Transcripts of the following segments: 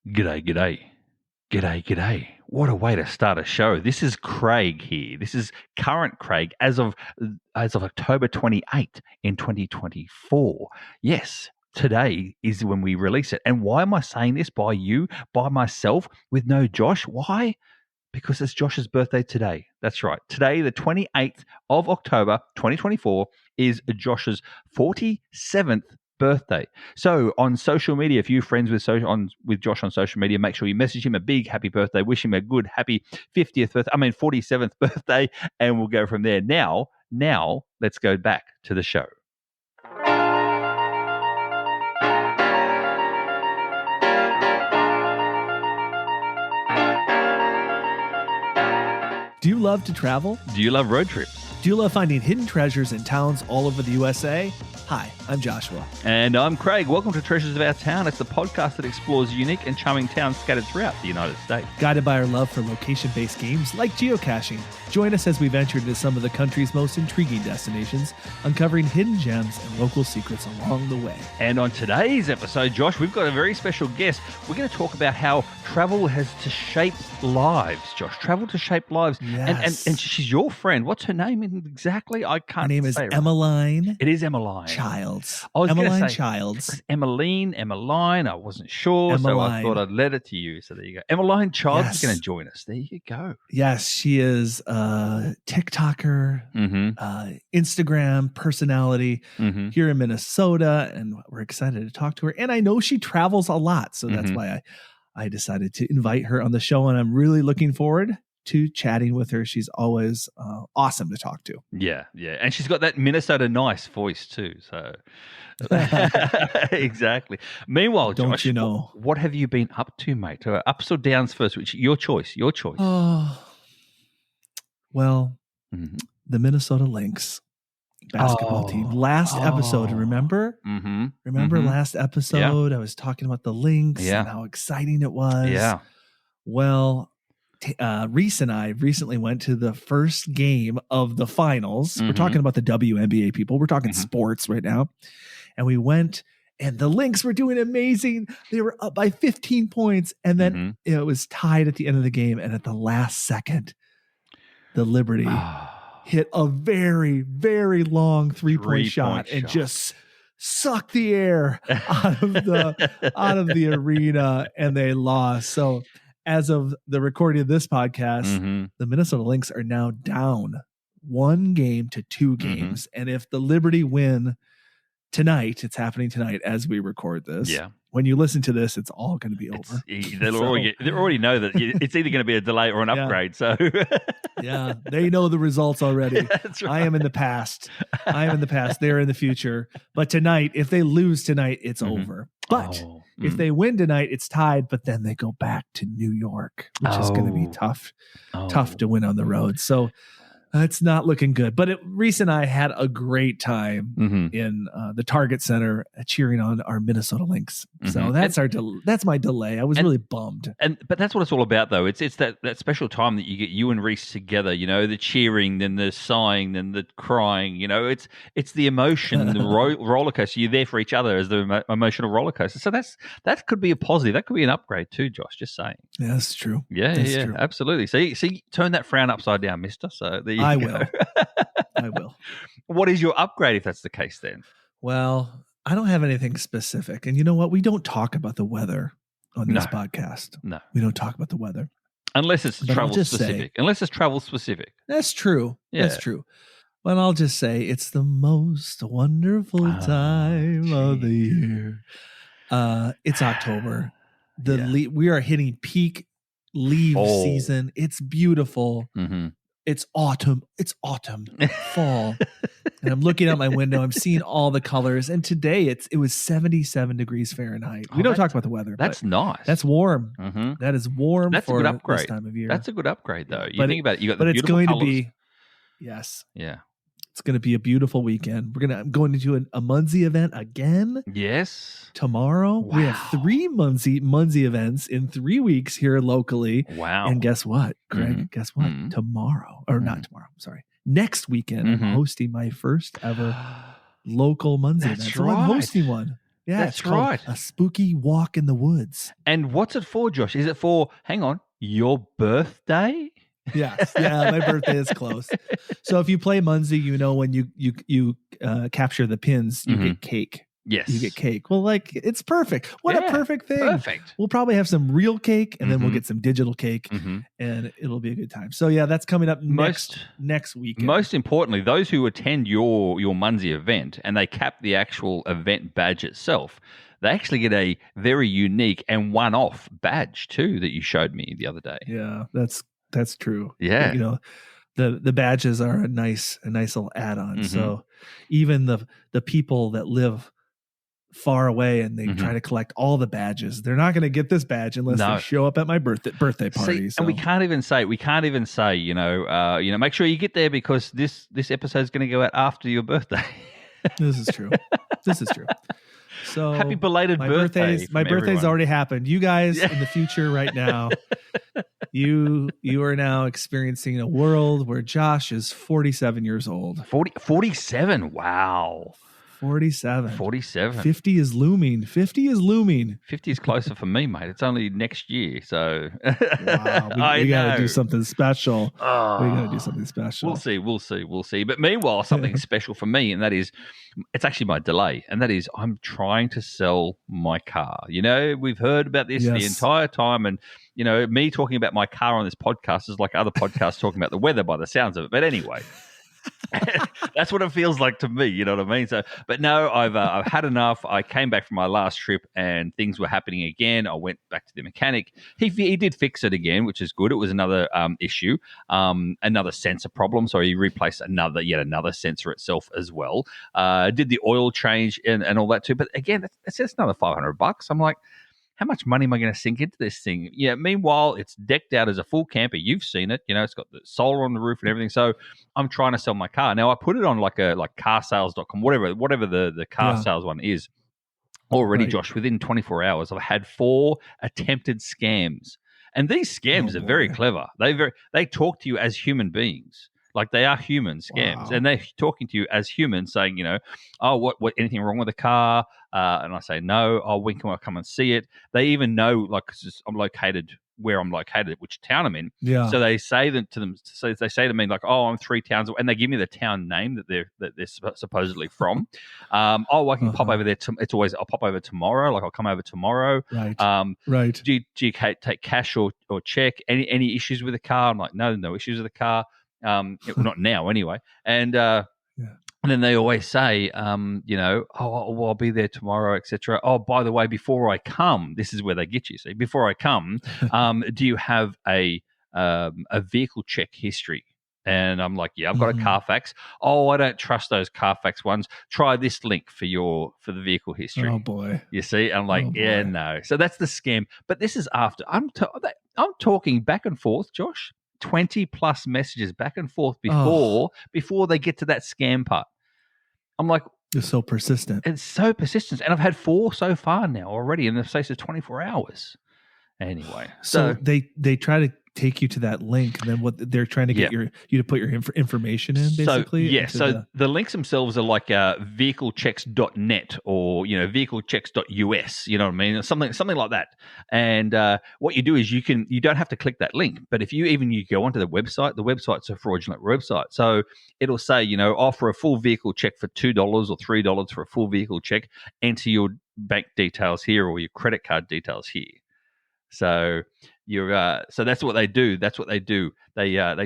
G'day, g'day. G'day, g'day. What a way to start a show. This is Craig here. This is current Craig as of October 28th in 2024. Yes, today is when we release it. And why am I saying this by myself, with no Josh? Why? Because it's Josh's birthday today. That's right. Today, the 28th of October, 2024, is Josh's 47th birthday. So on social media, if you're friends with Josh on social media, make sure you message him a big happy birthday, wish him a good happy 47th birthday, and we'll go from there. Now, let's go back to the show. Do you love to travel? Do you love road trips? Do you love finding hidden treasures in towns all over the USA? Hi, I'm Joshua. And I'm Craig. Welcome to Treasures of Our Town. It's the podcast that explores unique and charming towns scattered throughout the United States. Guided by our love for location-based games like geocaching. Join us as we venture into some of the country's most intriguing destinations, uncovering hidden gems and local secrets along the way. And on today's episode, Josh, we've got a very special guest. We're going to talk about how travel has to shape lives, Josh. Travel to shape lives. Yes. And she's your friend. What's her name exactly? I can't say. Her name is Emmaline. It is Emmaline. Childs. I was Emmaline say, Childs. Emmaline. I wasn't sure, so I thought I'd let it to you. So there you go. Emmaline Childs is going to join us. There you go. Yes, she is a TikToker, Instagram personality here in Minnesota, and we're excited to talk to her. And I know she travels a lot, so that's why I decided to invite her on the show, and I'm really looking forward to chatting with her. She's always awesome to talk to. Yeah. And she's got that Minnesota nice voice too. So exactly. Meanwhile, don't Josh, you know, what have you been up to, mate? Ups or downs first? Which your choice. Oh, well, the Minnesota Lynx basketball team. Last episode, remember? Remember last episode? Yeah. I was talking about the Lynx and how exciting it was. Yeah. Well, Reese and I recently went to the first game of the finals. We're talking about the WNBA, people. We're talking sports right now. And we went, and the Lynx were doing amazing. They were up by 15 points, and then it was tied at the end of the game. And at the last second, the Liberty hit a very, very long three-point shot and just sucked the air out of the arena, and they lost. So as of the recording of this podcast, the Minnesota Lynx are now down 1 game to 2 games. And if the Liberty win tonight, it's happening tonight as we record this. Yeah. When you listen to this, it's all going to be over. They already know that it's either going to be a delay or an upgrade. So yeah, they know the results already. That's right. I am in the past. They're in the future. But tonight, if they lose tonight, it's over. But if they win tonight, it's tied. But then they go back to New York, which is going to be tough to win on the road. So it's not looking good. But Reese and I had a great time in the Target Center cheering on our Minnesota Lynx. So that's my delay. I was really bummed. But that's what it's all about, though. It's that special time that you get you and Reese together. You know, the cheering, then the sighing, then the crying. You know, it's the emotion, the roller coaster. You're there for each other as the emotional roller coaster. So that could be a positive. That could be an upgrade too, Josh. Just saying. Yeah, that's true. Yeah, true. Absolutely. See, turn that frown upside down, mister. So there you I go. will. I will. What is your upgrade if that's the case then? Well, I don't have anything specific. And you know what? We don't talk about the weather on this podcast. No. We don't talk about the weather. Unless it's travel specific. That's true. Yeah. That's true. But I'll just say it's the most wonderful time of the year. It's October. We are hitting peak leaf season. It's beautiful. It's autumn, fall. And I'm looking out my window. I'm seeing all the colors. And today it was 77 degrees Fahrenheit. We don't talk about the weather. That's nice. That's warm. That is warm. That's for a good upgrade. This time of year. That's a good upgrade, though. Think about it. You got the beautiful but it's going colors. to be, yes. Yeah. It's going to be a beautiful weekend. I'm going to do a Muncie event again. Yes. Tomorrow. Wow. We have 3 Muncie events in 3 weeks here locally. Wow. And guess what, Craig? Guess what? Tomorrow, or not tomorrow, sorry. Next weekend, I'm hosting my first ever local Muncie event. So I'm hosting one. Yeah, That's it's called right. A Spooky Walk in the Woods. And what's it for, Josh? Is it for, hang on, your birthday? Yes. Yeah, my birthday is close. So if you play Munzie, you know when you capture the pins, you get cake. Yes. You get cake. Well, like, it's perfect. What a perfect thing. Perfect. We'll probably have some real cake, and then we'll get some digital cake, and it'll be a good time. So yeah, that's coming up next weekend. Most importantly, those who attend your Munzie event and they cap the actual event badge itself, they actually get a very unique and one-off badge too that you showed me the other day. Yeah, that's true. Yeah. You know, the badges are a nice little add-on. So even the people that live far away and they try to collect all the badges, they're not going to get this badge unless they show up at my birthday party. And we can't even say, make sure you get there because this episode is going to go out after your birthday. This is true. So happy belated birthday! My birthday's already happened. You guys in the future, right now, you are now experiencing a world where Josh is 47 years old. 47. Wow. 47. 50 is looming. 50 is closer for me, mate. It's only next year. So wow, we got to do something special. We'll see. But meanwhile, something special for me, and that is, it's actually my delay, and that is I'm trying to sell my car. You know, we've heard about this the entire time, and you know, me talking about my car on this podcast is like other podcasts talking about the weather by the sounds of it. But anyway. That's what it feels like to me, you know what I mean? So, but no, I've had enough. I came back from my last trip and things were happening again. I went back to the mechanic. He did fix it again, which is good. It was another issue, another sensor problem. So he replaced yet another sensor itself as well. Did the oil change and all that too. But again, that's just another $500. I'm like, how much money am I going to sink into this thing? Yeah. Meanwhile, it's decked out as a full camper. You've seen it. You know, it's got the solar on the roof and everything. So I'm trying to sell my car. Now I put it on like carsales.com, whatever the car sales one is. Already, Josh, within 24 hours, I've had 4 attempted scams. And these scams are very clever. They talk to you as human beings. Like they are human scams, and they're talking to you as humans, saying, you know, oh, what, anything wrong with the car? And I say no. Oh, when can I come and see it? They even know, like, cause I'm located where I'm located, which town I'm in. Yeah. So they say to them. So they say to me like, oh, I'm 3 towns away, and they give me the town name that they're supposedly from. Oh, I can pop over there. It's always I'll pop over tomorrow. Like I'll come over tomorrow. Right. Right. Do you take cash or check? Any issues with the car? I'm like, no issues with the car. Not now anyway. And and then they always say, you know, oh, I'll be there tomorrow, etc. Oh, by the way, before I come, this is where they get you. See, before I come, do you have a vehicle check history? And I'm like, yeah, I've got a Carfax. Oh, I don't trust those Carfax ones. Try this link for the vehicle history. Oh boy, you see, I'm like, yeah, no. So that's the scam. But this is after I'm talking back and forth, Josh. 20 plus messages back and forth before they get to that scam part. I'm like, it's so persistent. It's so persistent. And I've had 4 so far now already in the space of 24 hours. Anyway. So they try to take you to that link, and then what they're trying to get you to put your information in, basically. So the links themselves are like vehiclechecks.net or, you know, vehiclechecks.us, you know what I mean? Something like that. And what you do is you don't have to click that link, but if you go onto the website's a fraudulent website. So it'll say, you know, offer a full vehicle check for $2 or $3 for a full vehicle check. Enter your bank details here or your credit card details here. So so that's what they do. They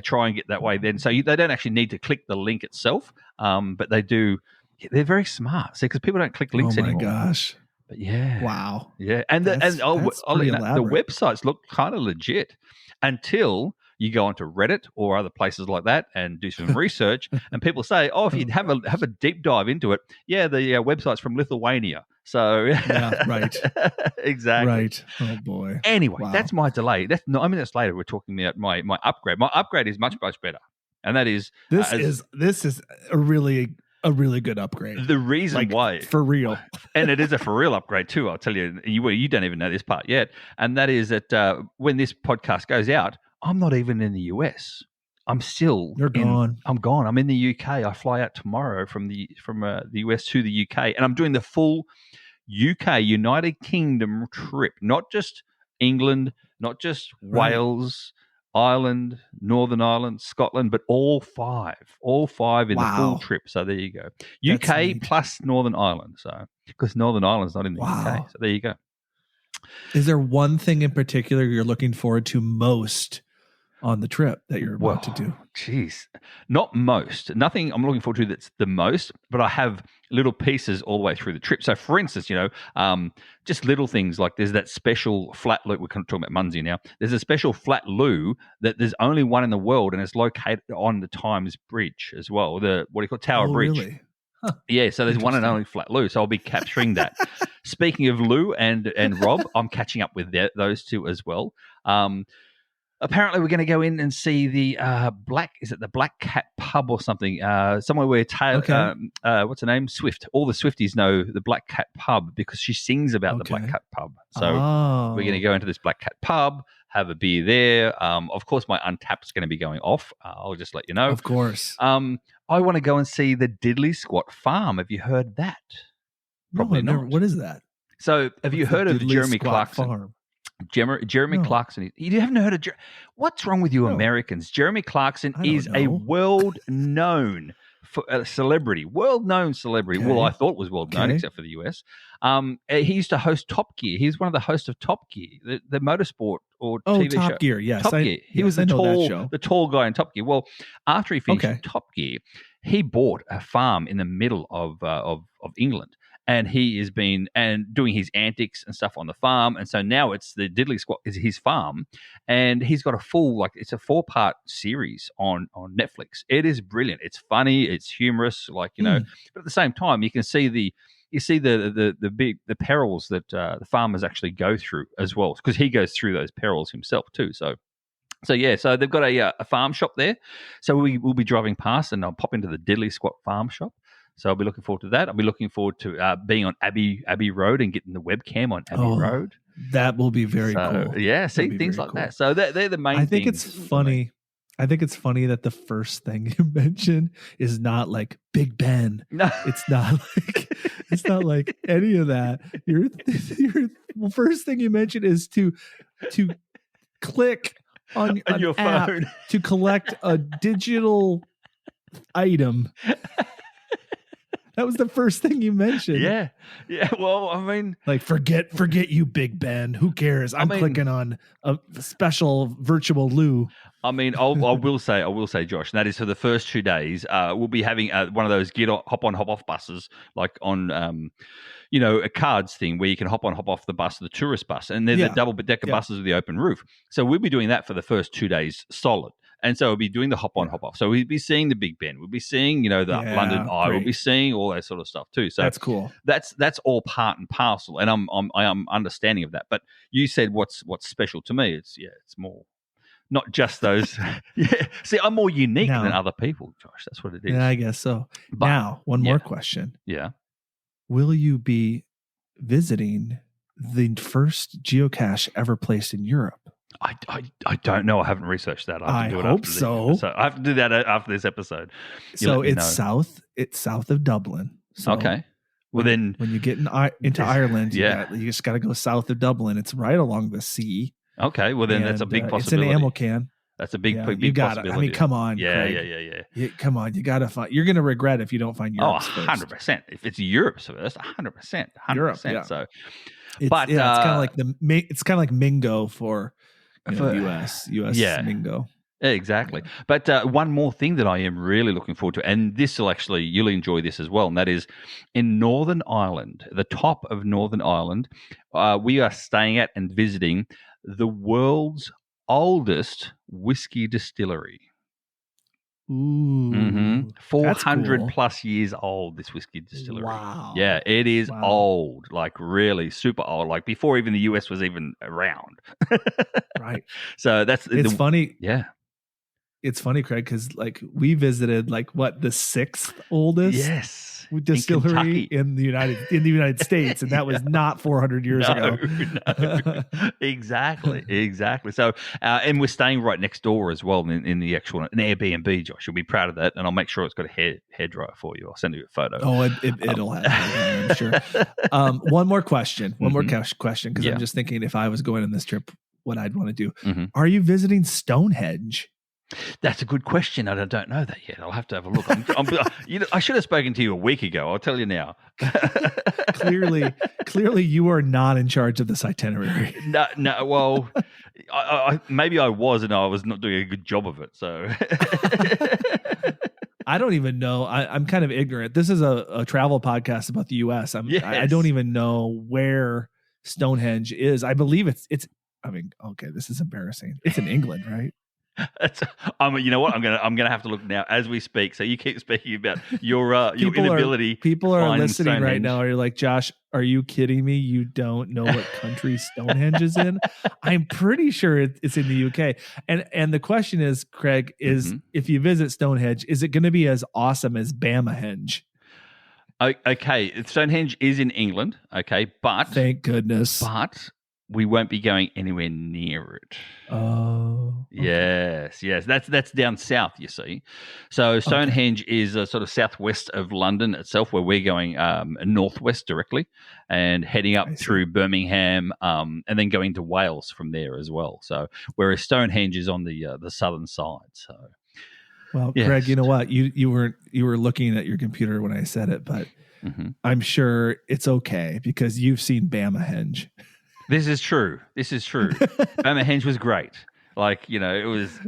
try and get that way. Then they don't actually need to click the link itself, but they do. They're very smart. See, because people don't click links anymore. Oh my gosh! But yeah, wow, yeah, and the websites look kind of legit until you go onto Reddit or other places like that and do some research, and people say, "Oh, if you have a deep dive into it, yeah, the website's from Lithuania." So yeah, right, exactly, right. Oh boy. Anyway, that's my delay. That's 9 minutes later. We're talking about my upgrade. My upgrade is much better, and that is this is a really good upgrade. The reason why, for real, and it is a for real upgrade too. I'll tell you. You don't even know this part yet, and that is that when this podcast goes out, I'm not even in the US. I'm still. You're gone. I'm gone. I'm in the UK. I fly out tomorrow from the US to the UK, and I'm doing the full UK, United Kingdom trip, not just England, not just Right. Wales, Ireland, Northern Ireland, Scotland, but all five in the full Wow. trip. So there you go. That's UK neat. plus Northern Ireland. So because Northern Ireland's not in the UK. Wow. So there you go. Is there one thing in particular you're looking forward to most on the trip that you're about to do? Geez, not most. Nothing I'm looking forward to that's the most, but I have little pieces all the way through the trip. So, for instance, just little things like there's that special flat loo. We're talking about Munsey now. There's a special flat loo that there's only one in the world, and it's located on the Thames Bridge as well. The what do you call it? Tower Bridge? Really? Huh. Yeah, so there's one and only flat loo. So I'll be capturing that. Speaking of Lou and Rob, I'm catching up with those two as well. Apparently, we're going to go in and see the the Black Cat Pub or something? Somewhere where what's her name? Swift. All the Swifties know the Black Cat Pub because she sings about the Black Cat Pub. So we're going to go into this Black Cat Pub, have a beer there. Of course, my Untapped's going to be going off. I'll just let you know. Of course. I want to go and see the Diddley Squat Farm. Have you heard that? Probably no, not. What is that? So have you heard of Jeremy Clarkson? Farm? Jeremy Clarkson. You haven't heard of what's wrong with you Americans? Jeremy Clarkson is a world-known celebrity. World-known celebrity. Okay. Well, I thought was world-known except for the US. He used to host Top Gear. He's one of the hosts of Top Gear, the motorsport or TV show. Top Gear, yes. Top Gear. He was the tall guy in Top Gear. Well, after he finished Top Gear, he bought a farm in the middle of England. And he has been doing his antics and stuff on the farm. And so now it's the Diddley Squat is his farm. And he's got a full, it's a 4-part series on Netflix. It is brilliant. It's funny. It's humorous, but at the same time, you can see the perils that the farmers actually go through as well, because he goes through those perils himself too. So they've got a farm shop there. So we will be driving past and I'll pop into the Diddley Squat farm shop. So I'll be looking forward to that. I'll be looking forward to being on Abbey Road and getting the webcam on Abbey Road. That will be very cool. Yeah, see, things like that. So they're the main things. I think it's funny. I think it's funny that the first thing you mention is not like Big Ben. No. It's not like any of that. Your first thing you mention is to click on your phone to collect a digital item. That was the first thing you mentioned. Yeah. Well, I mean, like forget you, Big Ben. Who cares? I'm clicking on a special virtual loo. I mean, I will say, Josh, and that is for the first 2 days. We'll be having one of those hop on, hop off buses, like on, a cards thing where you can hop on, hop off the bus, the tourist bus, and they're the double decker buses with the open roof. So we'll be doing that for the first 2 days solid. And so we'll be doing the hop on, hop off. So we'll be seeing the Big Ben. We'll be seeing, the London Eye. We'll be seeing all that sort of stuff too. So that's cool. That's all part and parcel. And I am understanding of that. But you said what's special to me. It's more not just those. Yeah. See, I'm more unique than other people, Josh. That's what it is. Yeah, I guess so. But, now, one more question. Yeah. Will you be visiting the first geocache ever placed in Europe? I don't know. I haven't researched that. I hope so. I have to do that after this episode. So it's south. It's south of Dublin. So okay. Well, then when you get into Ireland, you just got to go south of Dublin. It's right along the sea. Okay. Well, then that's a big possibility. It's an ammo can. That's a big you gotta, possibility. I mean, come on. Yeah, Craig. Yeah. Come on. You got to find. You're going to regret if you don't find Europe's 100%. If it's Europe's first, 100%. Europe, yeah. So, it's kind of like it's kind of like Mingo for US Mingo. Exactly. But one more thing that I am really looking forward to, and you'll enjoy this as well, and that is in Northern Ireland, the top of Northern Ireland, we are staying at and visiting the world's oldest whiskey distillery. Ooh, 400 plus years old, this whiskey distillery. Wow. Yeah, it is old, like really super old, like before even the US was even around. Right. So it's funny. Yeah. it's funny, Craig, because like we visited like what the 6th oldest Yes. distillery in the United States, and that was not 400 years ago. No. Exactly. So, and we're staying right next door as well in the actual an Airbnb. Josh, you'll be proud of that, and I'll make sure it's got a hair dryer for you. I'll send you a photo. Oh, it'll have it, I'm sure. One more question. One more question, because I'm just thinking if I was going on this trip, what I'd want to do. Are you visiting Stonehenge? That's a good question. I don't know that yet. I'll have to have a look. I should have spoken to you a week ago. I'll tell you now. Clearly, you are not in charge of this itinerary. No. Well, maybe I was, and I was not doing a good job of it. So I don't even know. I'm kind of ignorant. This is a travel podcast about the U.S. I don't even know where Stonehenge is. I believe it's. I mean, okay, this is embarrassing. It's in England, right? You know what? I'm gonna have to look now as we speak. So you keep speaking about your inability. People are listening right now. Are you like, Josh? Are you kidding me? You don't know what country Stonehenge is in? I'm pretty sure it's in the UK. And the question is, Craig, is if you visit Stonehenge, is it going to be as awesome as Bamahenge? Okay, Stonehenge is in England. Okay, but thank goodness. But we won't be going anywhere near it. Oh, okay. Yes. That's down south, you see. So Stonehenge is sort of southwest of London itself, where we're going northwest directly and heading up through Birmingham, and then going to Wales from there as well. So whereas Stonehenge is on the southern side. So, well, yes. Craig, you know what? You were looking at your computer when I said it, but I'm sure it's okay because you've seen Bamahenge. This is true. Stonehenge was great. Like, you know, it was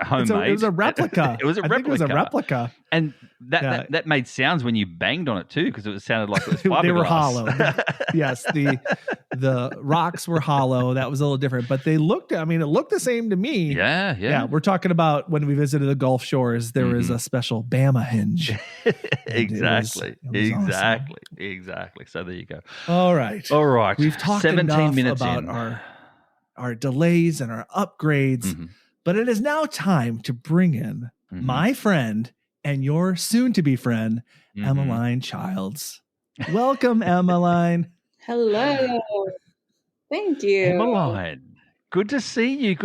homemade. It was a replica. It was a replica. And that made sounds when you banged on it too, because it sounded like it was fiberglass. They were hollow. Yes, the rocks were hollow. That was a little different, but it looked the same to me. Yeah. We're talking about when we visited the Gulf Shores, there was a special Bamahenge. Exactly. Awesome. So there you go. All right. We've talked 17 minutes about our delays and our upgrades, but it is now time to bring in my friend and your soon-to-be friend, Emmaline Childs. Welcome, Emmaline. Hello. Thank you. Emmaline, good to see you.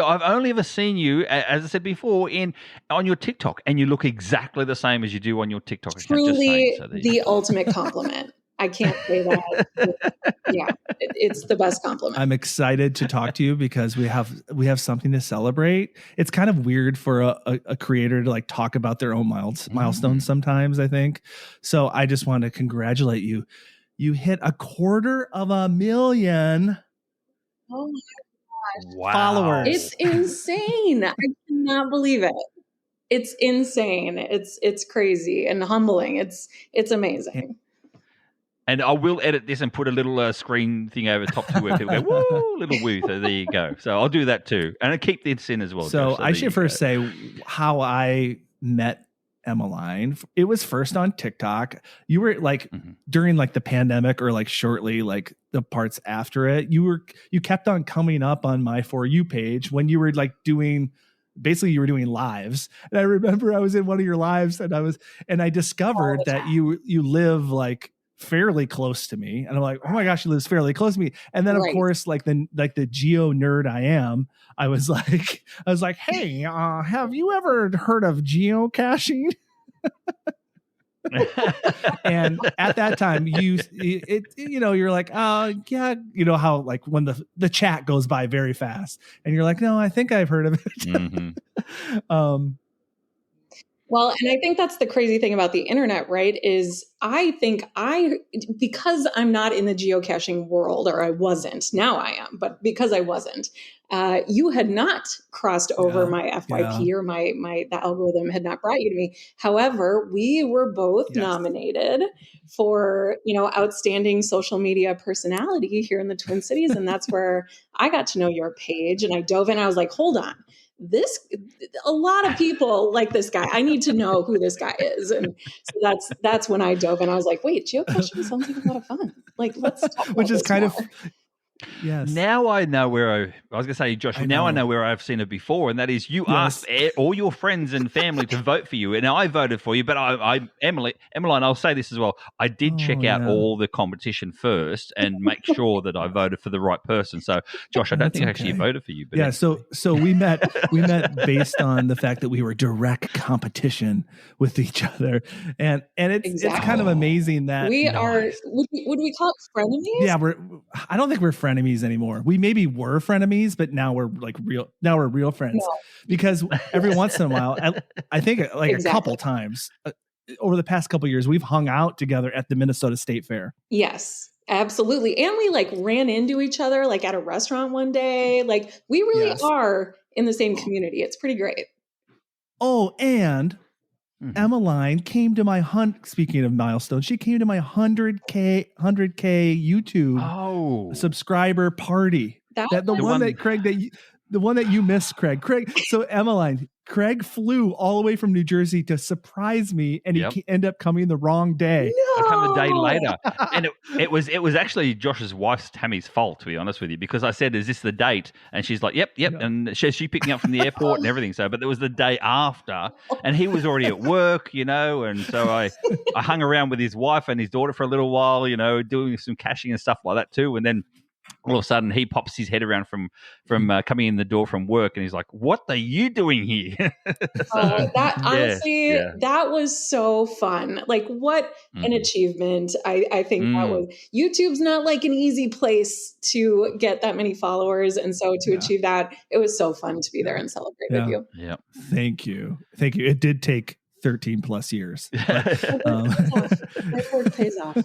I've only ever seen you, as I said before, on your TikTok, and you look exactly the same as you do on your TikTok. Truly the ultimate compliment. I can't say that. Yeah, it's the best compliment. I'm excited to talk to you because we have something to celebrate. It's kind of weird for a creator to like talk about their own milestones sometimes, I think. So I just want to congratulate you. You hit 250,000 oh my gosh. Followers. It's insane. I cannot believe it. It's insane. It's crazy and humbling. It's amazing. And I will edit this and put a little screen thing over the top to where people go, woo, little woo. So there you go. So I'll do that too. And I'll keep this in as well. So I should first say how I met Emmaline. It was first on TikTok. You were like during like the pandemic or like shortly like the parts after it, you kept on coming up on my For You page when you were like you were doing lives. And I remember I was in one of your lives and I discovered that you live like fairly close to me, and I'm like, oh my gosh, he lives fairly close to me. And then of course, like the geo nerd I am, I was like, hey, have you ever heard of geocaching? And at that time, you're like, oh yeah, you know how like when the chat goes by very fast, and you're like, no, I think I've heard of it. Well, and I think that's the crazy thing about the internet, right? Is I think because I'm not in the geocaching world, or I wasn't, now I am, but because I wasn't, you had not crossed over my FYP or the algorithm had not brought you to me. However, we were both nominated for, outstanding social media personality here in the Twin Cities. And that's where I got to know your page, and I dove in. I was like, hold on. A lot of people like this guy. I need to know who this guy is. And so that's when I dove in. I was like, wait, geocaching sounds like a lot of fun. Like, let's talk about which is kind more. Yes. Now I know where I was going to say, Josh, now I know where I've seen it before, and that is you asked all your friends and family to vote for you, and I voted for you. But Emmaline, I'll say this as well. I did check out all the competition first and make sure that I voted for the right person. So, Josh, I don't think I actually voted for you. But yeah, so we met based on the fact that we were direct competition with each other, and it's kind of amazing that we are. Would we call it frenemies? Yeah, I don't think we're frenemies anymore. We maybe were frenemies, but now we're real friends because every once in a while, I think like a couple times over the past couple of years, we've hung out together at the Minnesota State Fair. Yes, absolutely. And we like ran into each other like at a restaurant one day. Like we really are in the same community. It's pretty great. Oh, and Emmaline came to my speaking of milestones, she came to my 100K YouTube subscriber party. The one that you missed, Craig. So Emmaline, Craig flew all the way from New Jersey to surprise me, and he ended up coming the wrong day. I come the day later, and it was actually Josh's wife's Tammy's fault, to be honest with you, because I said, "Is this the date?" And she's like, "Yep," and she picked me up from the airport and everything. So, but it was the day after, and he was already at work, and so I hung around with his wife and his daughter for a little while, doing some caching and stuff like that too, and then all of a sudden he pops his head around from coming in the door from work, and he's like, "What are you doing here?" That was so fun. Like what an achievement. I think that was. YouTube's not like an easy place to get that many followers, and so to achieve that, it was so fun to be there and celebrate with you. Yeah. Thank you. It did take 13 plus years. That work pays off.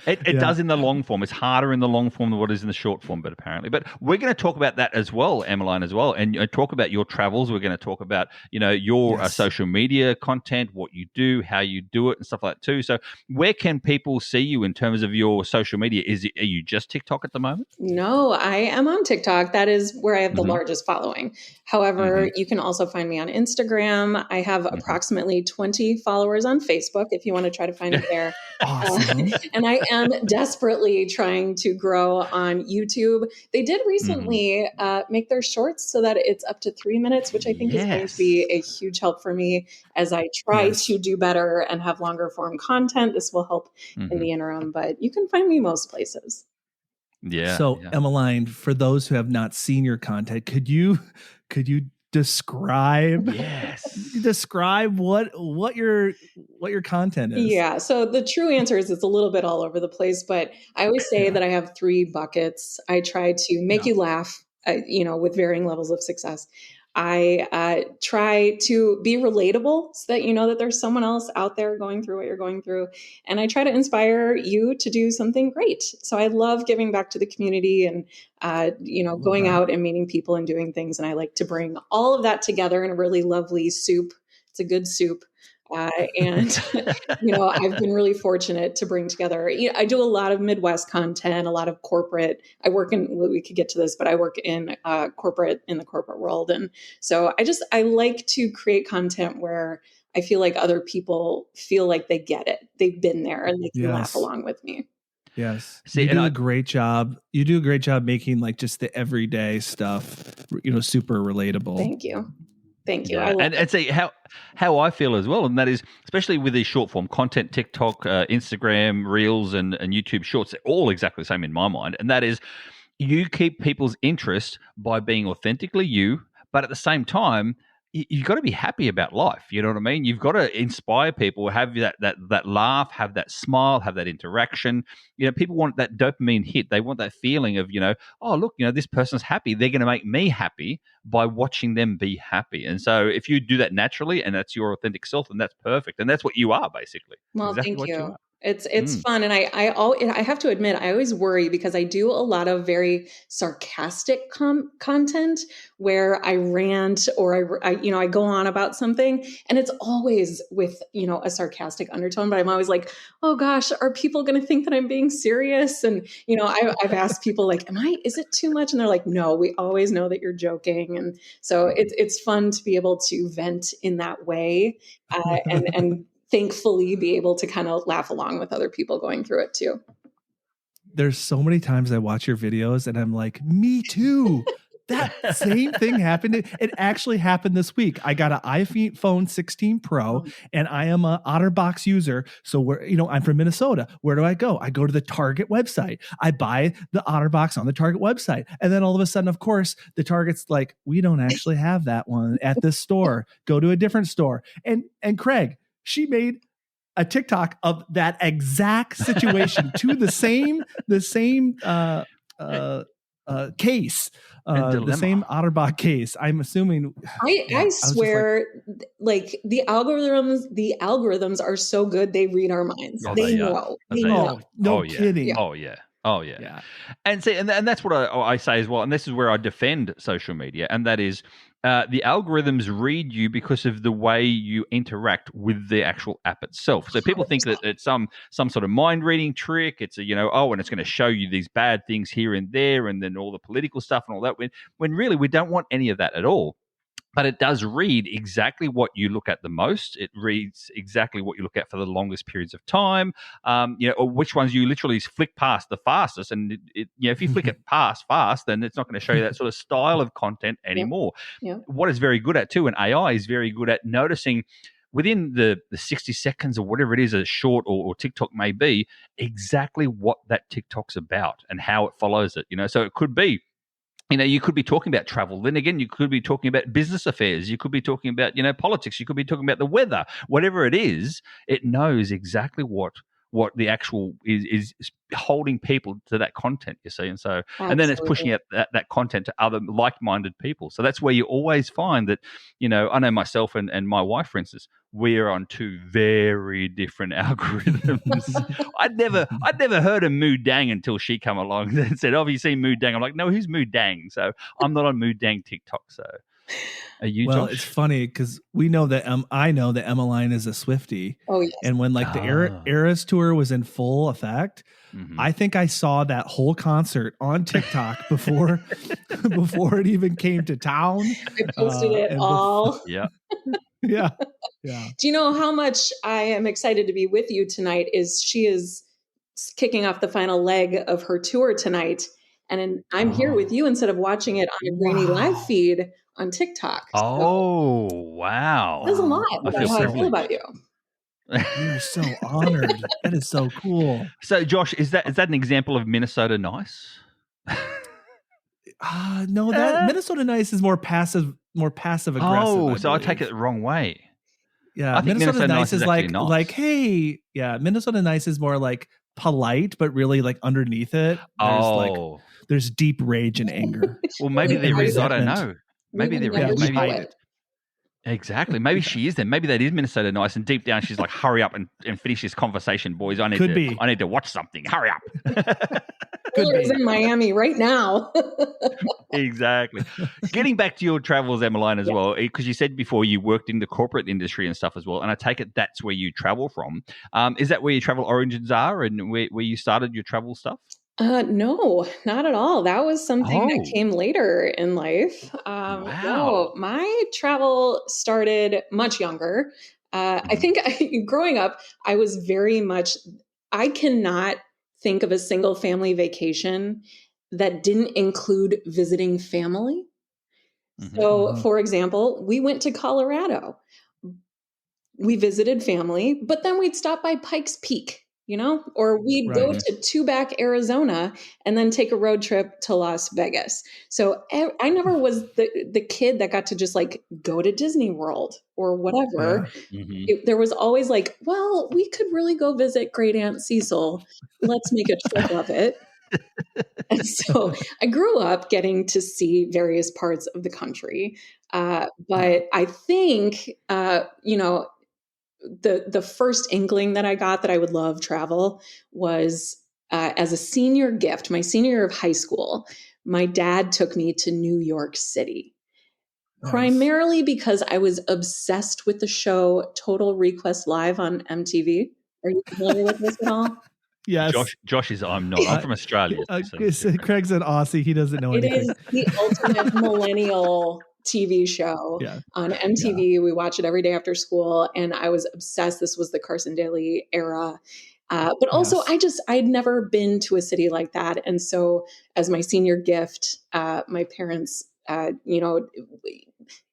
It does in the long form. It's harder in the long form than what is in the short form, but apparently. But we're going to talk about that as well, Emmaline, as well, and talk about your travels. We're going to talk about, your social media content, what you do, how you do it, and stuff like that too. So where can people see you in terms of your social media? Are you just TikTok at the moment? No, I am on TikTok. That is where I have the largest following. However, you can also find me on Instagram. I have approximately 20 followers on Facebook if you want to try to find me there. Awesome. And I am desperately trying to grow on YouTube. They did recently make their shorts so that it's up to 3 minutes, which I think is going to be a huge help for me as I try to do better and have longer form content. This will help in the interim, but you can find me most places. Yeah. So Emmaline, for those who have not seen your content, could you describe what your content is? Yeah. So the true answer is it's a little bit all over the place, but I always say that I have 3 buckets. I try to make you laugh, with varying levels of success. I try to be relatable so that you know that there's someone else out there going through what you're going through. And I try to inspire you to do something great. So I love giving back to the community and, going out and meeting people and doing things. And I like to bring all of that together in a really lovely soup. It's a good soup. And I've been really fortunate to bring together. I do a lot of Midwest content, a lot of corporate. We could get to this, but I work in the corporate world, and so I like to create content where I feel like other people feel like they get it, they've been there, and they can laugh along with me. Yes. You do a great job. You do a great job making like just the everyday stuff, super relatable. Thank you. Yeah. And see how I feel as well, and that is especially with these short form content, TikTok, Instagram, Reels, and YouTube Shorts, they're all exactly the same in my mind. And that is, you keep people's interest by being authentically you, but at the same time, you've got to be happy about life. You know what I mean? You've got to inspire people, have that laugh, have that smile, have that interaction. People want that dopamine hit. They want that feeling of, oh, look, this person's happy. They're going to make me happy by watching them be happy. And so if you do that naturally and that's your authentic self, then that's perfect. And that's what you are, basically. Well, exactly thank you. It's fun. And I have to admit, I always worry because I do a lot of very sarcastic content where I rant or I go on about something, and it's always with, a sarcastic undertone, but I'm always like, oh gosh, are people going to think that I'm being serious? And, I've asked people like, is it too much? And they're like, no, we always know that you're joking. And so it's fun to be able to vent in that way and thankfully be able to kind of laugh along with other people going through it too. there's so many times I watch your videos and I'm like, me too. That same thing happened. It actually happened this week. I got an iPhone 16 Pro, and I am a OtterBox user. So I'm from Minnesota. Where do I go? I go to the Target website. I buy the OtterBox on the Target website, and then all of a sudden, of course, the Target's like, we don't actually have that one at this store. Go to a different store. And Craig, she made a TikTok of that exact situation to the same case, the same OtterBox case. I'm assuming. I swear, like the algorithms are so good they read our minds. Oh, they know. No kidding. Yeah. Oh yeah. And see, and that's what I say as well. And this is where I defend social media, and that is the algorithms read you because of the way you interact with the actual app itself. So people think that it's some sort of mind reading trick. It's and it's going to show you these bad things here and there, and then all the political stuff and all that. When really we don't want any of that at all. But it does read exactly what you look at the most. It reads exactly what you look at for the longest periods of time, or which ones you literally flick past the fastest. And if you flick it past fast, then it's not going to show you that sort of style of content anymore. Yeah. What it's very good at too, and AI is very good at noticing within the 60 seconds or whatever it is, a short or TikTok may be, exactly what that TikTok's about and how it follows it. So it could be, you could be talking about travel. Then again, you could be talking about business affairs. You could be talking about, politics. You could be talking about the weather. Whatever it is, it knows exactly what the actual is holding people to that content, you see. And so, Absolutely. And then it's pushing out that content to other like-minded people. So that's where you always find that, I know myself and my wife, for instance, we're on two very different algorithms. I'd never heard of Mood Dang until she come along and said, "Oh, have you seen Mood Dang?" I'm like, "No, who's Mood Dang?" So I'm not on Mood Dang TikTok. So are you, well, Josh? It's funny because we know that I know that Emmaline is a Swiftie. Oh, yes. And when the Eras tour was in full effect, I think I saw that whole concert on TikTok before it even came to town. I posted it all. Yeah. Yeah. Do you know how much I am excited to be with you tonight? She is kicking off the final leg of her tour tonight. And I'm here with you instead of watching it on a grainy live feed on TikTok. Oh, wow. That's a lot about how I feel about you. We are so honored. That is so cool. So, Josh, is that an example of Minnesota nice? No, that Minnesota nice is more passive aggressive. Oh, so I take it the wrong way. Yeah, I think Minnesota nice is like nice. Hey, yeah, Minnesota nice is more like polite, but really like underneath it, there's deep rage and anger. Well, maybe there is. I don't know. Maybe there is. Maybe it. Exactly. Maybe she is then. Maybe that is Minnesota nice, and deep down she's like, "Hurry up and finish this conversation, boys. I need to watch something. Hurry up." Is in Miami right now. Exactly. Getting back to your travels, Emmaline, as well, because you said before you worked in the corporate industry and stuff as well, and I take it that's where you travel from. Is that where your travel origins are, and where you started your travel stuff? No, not at all. That was something that came later in life. Wow. No, my travel started much younger. I think growing up, I was very much, I cannot think of a single family vacation that didn't include visiting family. So, for example, we went to Colorado. We visited family, but then we'd stop by Pikes Peak, or we'd go to Tubac, Arizona, and then take a road trip to Las Vegas. So I never was the kid that got to just like go to Disney World or whatever. There was always like, well, we could really go visit Great Aunt Cecil. Let's make a trip of it. And so I grew up getting to see various parts of the country. But I think, the first inkling that I got that I would love travel was as a senior gift, my senior year of high school. My dad took me to New York City, primarily because I was obsessed with the show Total Request Live on MTV. Are you familiar with this at all? Yes. Josh is. I'm not. I'm from Australia. Craig's an Aussie. He doesn't know anything. It is the ultimate millennial TV show on MTV. We watch it every day after school, and I was obsessed. This was the Carson Daly era. But also I'd never been to a city like that. And so as my senior gift, my parents,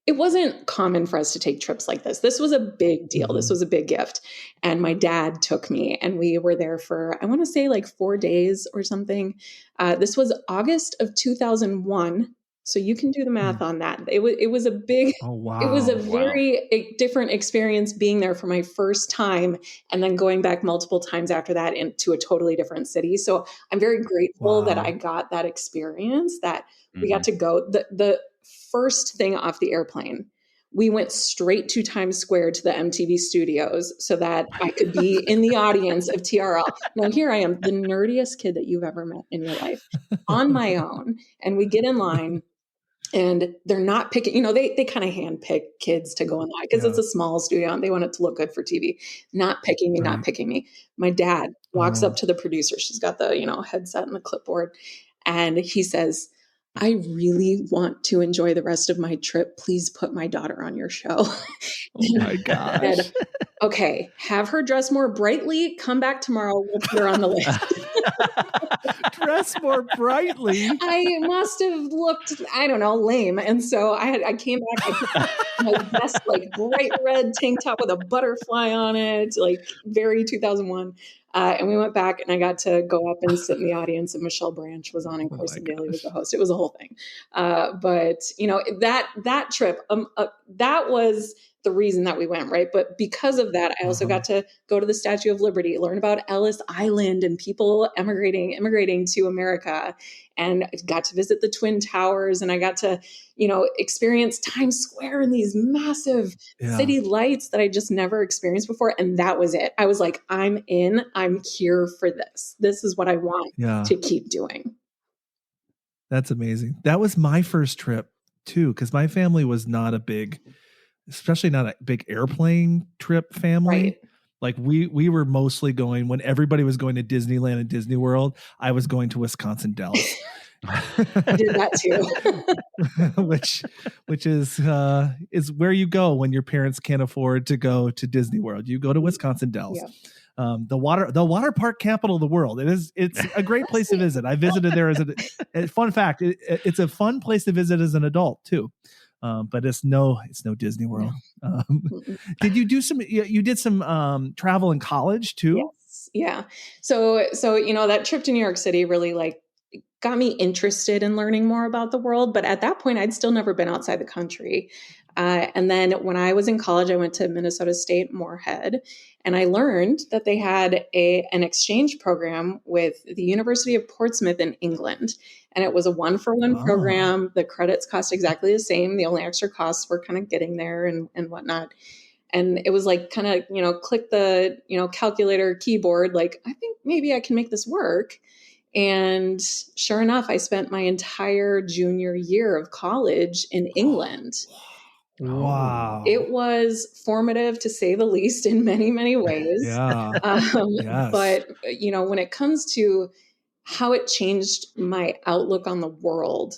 it wasn't common for us to take trips like this. This was a big deal. Mm-hmm. This was a big gift. And my dad took me, and we were there for, I want to say like 4 days or something. This was August of 2001. So you can do the math on that. It was a big, it was a very different experience being there for my first time, and then going back multiple times after that into a totally different city. So I'm very grateful that I got that experience, that we got to go. The first thing off the airplane, we went straight to Times Square to the MTV studios so that I could be in the audience of TRL. Now here I am, the nerdiest kid that you've ever met in your life, on my own. And we get in line, and they're not picking, they kind of handpick kids to go in line because it's a small studio and they want it to look good for TV. Not picking me. My dad walks up to the producer. She's got the, headset and the clipboard. And he says, I really want to enjoy the rest of my trip. Please put my daughter on your show. Oh my gosh. Said, okay, have her dress more brightly. Come back tomorrow. We'll put her on the list. Dress more brightly. I must have looked, I don't know, lame. And so I came back, my best like bright red tank top with a butterfly on it, like very 2001. And we went back, and I got to go up and sit in the audience, and Michelle Branch was on, and Carson Daly was the host. It was a whole thing. But that trip, that was the reason that we went, right? But because of that, I also got to go to the Statue of Liberty, learn about Ellis Island and people immigrating to America, and got to visit the Twin Towers, and I got to, experience Times Square and these massive city lights that I just never experienced before. And that was it. I was like, I'm in, I'm here for this. This is what I want to keep doing. That's amazing. That was my first trip too, because my family was not especially not a big airplane trip family. Right. Like we were mostly going, when everybody was going to Disneyland and Disney World, I was going to Wisconsin Dells. I did that too. which is where you go when your parents can't afford to go to Disney World. You go to Wisconsin Dells. Yeah. The water park capital of the world. It's a great place to visit. I visited there as a fun fact. It's a fun place to visit as an adult too. But it's no Disney World. Did you do you did some travel in college too? Yes. Yeah. So, that trip to New York City really got me interested in learning more about the world. But at that point, I'd still never been outside the country. And then when I was in college, I went to Minnesota State Moorhead, and I learned that they had an exchange program with the University of Portsmouth in England. And it was a 1-for-1 program. The credits cost exactly the same. The only extra costs were kind of getting there and whatnot. And it was like kind of, click the, calculator keyboard, like, I think maybe I can make this work. And sure enough, I spent my entire junior year of college in England. Wow. It was formative, to say the least, in many, many ways. Yeah. Yes. But, when it comes to how it changed my outlook on the world,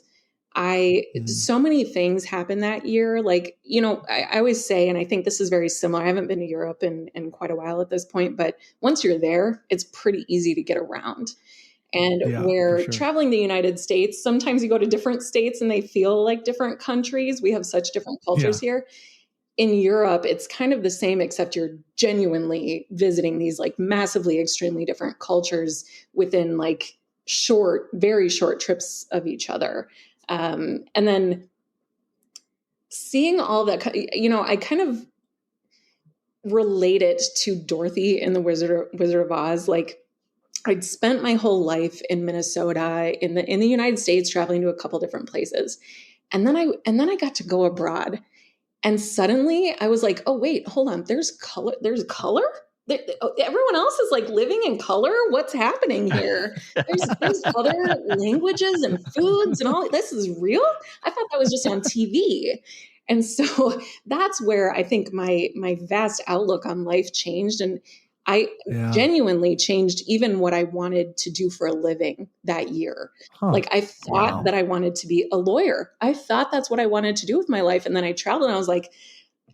so many things happened that year. Like, I always say, and I think this is very similar. I haven't been to Europe in quite a while at this point, but once you're there, it's pretty easy to get around. And traveling the United States, sometimes you go to different states and they feel like different countries. We have such different cultures here. In Europe, it's kind of the same, except you're genuinely visiting these massively, extremely different cultures within very short trips of each other. And then seeing all that, I kind of relate it to Dorothy in the Wizard of Oz. I'd spent my whole life in Minnesota, in the United States, traveling to a couple different places. And then I got to go abroad. And suddenly I was like, oh, wait, hold on. There's color. Everyone else is living in color. What's happening here? There's other languages and foods and all. This is real. I thought that was just on TV. And so that's where I think my vast outlook on life changed. And I genuinely changed even what I wanted to do for a living that year. I thought that I wanted to be a lawyer. I thought that's what I wanted to do with my life. And then I traveled and I was like,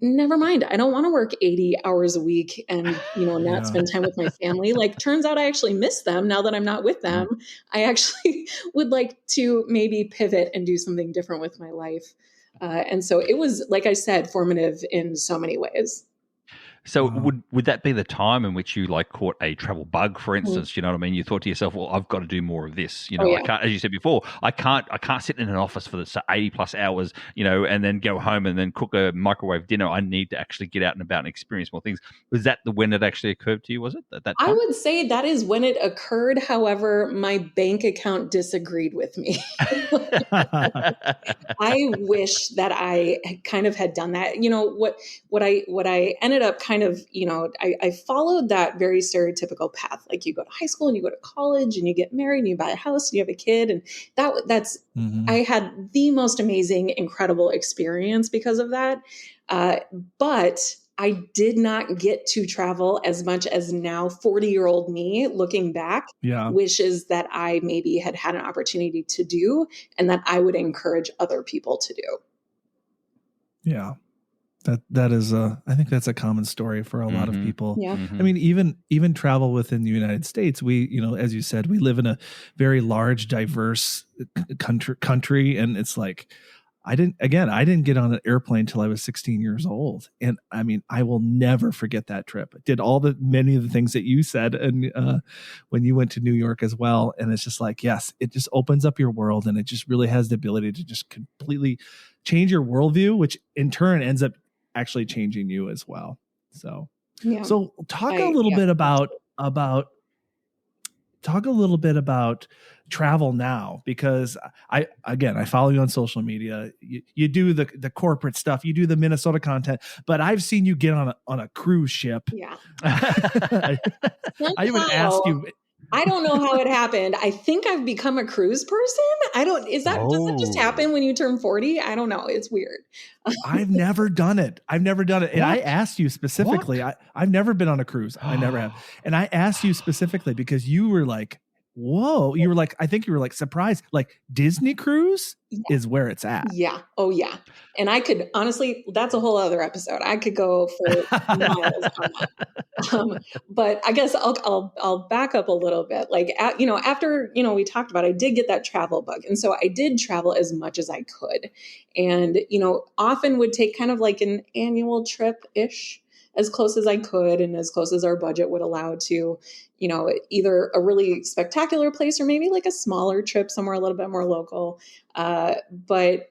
never mind. I don't want to work 80 hours a week and, not spend time with my family. Like, turns out I actually miss them now that I'm not with them. I actually would like to maybe pivot and do something different with my life. And so it was, like I said, formative in so many ways. So would that be the time in which you like caught a travel bug, for instance? You know what I mean? You thought to yourself, well, I've got to do more of this. I can't, as you said before, I can't sit in an office for the 80 plus hours, and then go home and then cook a microwave dinner. I need to actually get out and about and experience more things. Was that when it actually occurred to you? Was it at that time? I would say that is when it occurred. However, my bank account disagreed with me. I wish that I kind of had done that. What I ended up kind of, I followed that very stereotypical path. Like, you go to high school and you go to college and you get married and you buy a house and you have a kid. And that's, I had the most amazing, incredible experience because of that. But I did not get to travel as much as now 40-year-old me looking back wishes that I maybe had an opportunity to do, and that I would encourage other people to do. Yeah. That is I think that's a common story for a lot of people. Yeah. I mean, even travel within the United States, we, as you said, we live in a very large, diverse country. And it's like, I didn't get on an airplane till I was 16 years old. And I mean, I will never forget that trip. I did many of the things that you said. And when you went to New York as well. And it's just like, yes, it just opens up your world, and it just really has the ability to just completely change your worldview, which in turn ends up actually changing you as well. So, talk a little bit about travel now, because I follow you on social media. You do the corporate stuff, you do the Minnesota content, but I've seen you get on a cruise ship. Yeah. I even asked you. I don't know how it happened. I think I've become a cruise person. Does it just happen when you turn 40? I don't know. It's weird. I've never done it. And I asked you specifically, I've never been on a cruise. I never have. And I asked you specifically because you were like, whoa, you were like, I think you were like surprised, like Disney cruise is where it's at. Yeah. Oh yeah. And I could honestly, that's a whole other episode. I could go for miles on that. But I guess I'll back up a little bit. Like, after, we talked about, I did get that travel bug. And so I did travel as much as I could, and, often would take kind of like an annual trip-ish, as close as I could and as close as our budget would allow to, either a really spectacular place or maybe like a smaller trip somewhere a little bit more local. But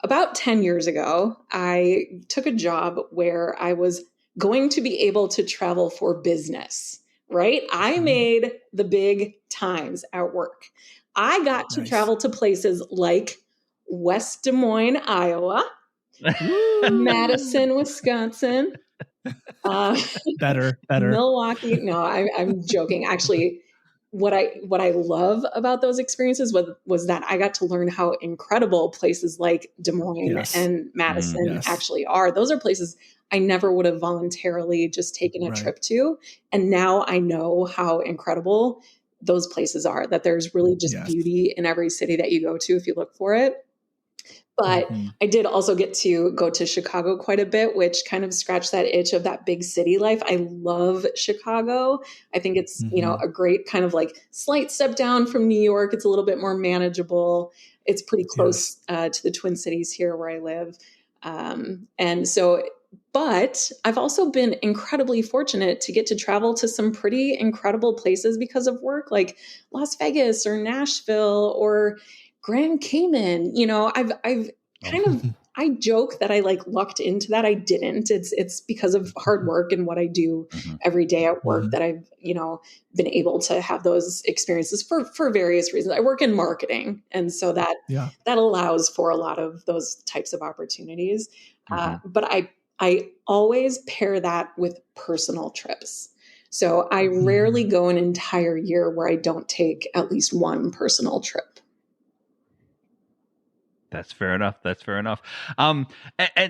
about 10 years ago, I took a job where I was going to be able to travel for business, right? I made the big times at work. I got to travel to places like West Des Moines, Iowa, Madison, Wisconsin, better Milwaukee. No, I'm joking. Actually, what I love about those experiences was that I got to learn how incredible places like Des Moines and Madison actually are. Those are places I never would have voluntarily just taken a trip to. And now I know how incredible those places are, that there's really just beauty in every city that you go to if you look for it. But I did also get to go to Chicago quite a bit, which kind of scratched that itch of that big city life. I love Chicago. I think it's, a great kind of like slight step down from New York. It's a little bit more manageable. It's pretty close to the Twin Cities here where I live. But I've also been incredibly fortunate to get to travel to some pretty incredible places because of work, like Las Vegas or Nashville or Grand Cayman. I've kind of, I joke that I like lucked into that. I didn't. It's because of hard work and what I do every day at work that I've, been able to have those experiences for various reasons. I work in marketing. And so that allows for a lot of those types of opportunities. But I always pair that with personal trips. So I rarely go an entire year where I don't take at least one personal trip. That's fair enough. And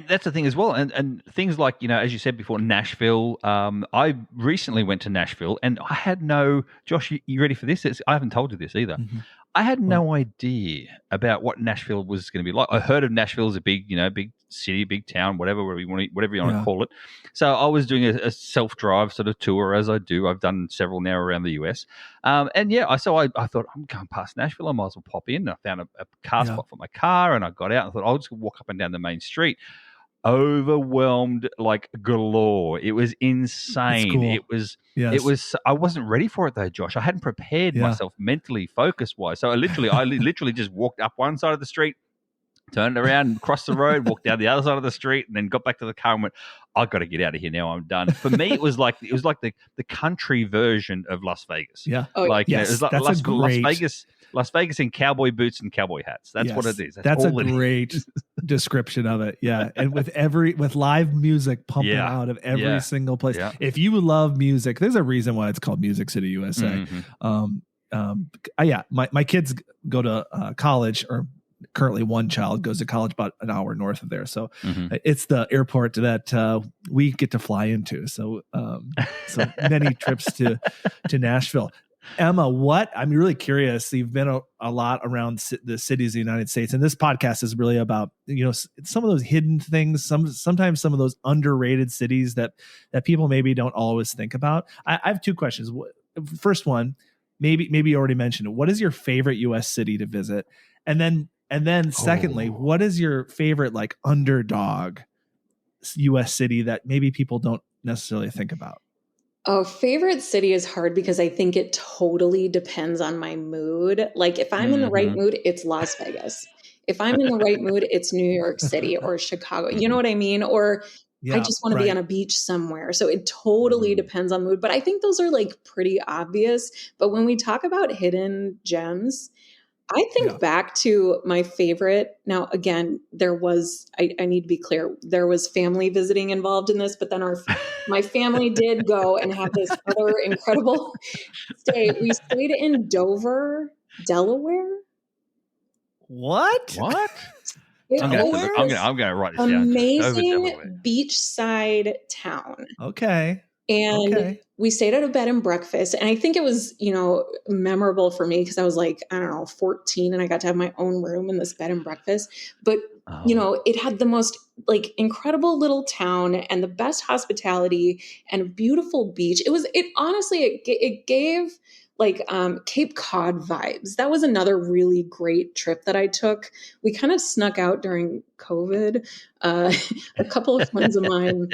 that's the thing as well. And things like, as you said before, Nashville. I recently went to Nashville and I had Josh, you ready for this? I haven't told you this either. I had no idea about what Nashville was going to be like. I heard of Nashville as a big, big city, big town, whatever you want to call it. So I was doing a self-drive sort of tour, as I do. I've done several now around the US. And yeah, I thought I'm going past Nashville. I might as well pop in. I found a car spot for my car, and I got out and thought I'll just walk up and down the main street. Overwhelmed like galore. It was insane. Cool. It was I wasn't ready for it though, Josh. I hadn't prepared myself mentally, focus wise. So I literally just walked up one side of the street, turned around, crossed the road, walked down the other side of the street, and then got back to the car and went, I got to get out of here now. I'm done. For me, it was like the country version of Las Vegas. Yeah. Oh, like yes, it was like Las Vegas in cowboy boots and cowboy hats. That's what it is. That's a great description of it. Yeah. And with live music pumping out of every single place. Yeah. If you love music, there's a reason why it's called Music City, USA. Mm-hmm. My kids go to college, or currently one child goes to college about an hour north of there. So it's the airport that we get to fly into. So many trips to Nashville. Emma, I'm really curious. You've been a lot around the cities of the United States, and this podcast is really about, some of those hidden things, sometimes some of those underrated cities that people maybe don't always think about. I have two questions. First one, maybe you already mentioned it. What is your favorite U.S. city to visit? And then secondly, what is your favorite like underdog U.S. city that maybe people don't necessarily think about? Oh, favorite city is hard because I think it totally depends on my mood. Like if I'm in the right mood, it's Las Vegas. If I'm in the right mood, it's New York City or Chicago. You know what I mean? Or I just want to be on a beach somewhere. So it totally depends on mood. But I think those are like pretty obvious. But when we talk about hidden gems, I think back to my favorite. Now, again, there was, I need to be clear, there was family visiting involved in this, but then my family did go and have this other incredible stay. We stayed in Dover, Delaware. What? I'm going to write this down. Amazing beachside town. Okay. And we stayed at a bed and breakfast. And I think it was, memorable for me because I was like, 14 and I got to have my own room in this bed and breakfast. But, it had the most like incredible little town and the best hospitality and a beautiful beach. It gave like Cape Cod vibes. That was another really great trip that I took. We kind of snuck out during COVID. A couple of friends of mine,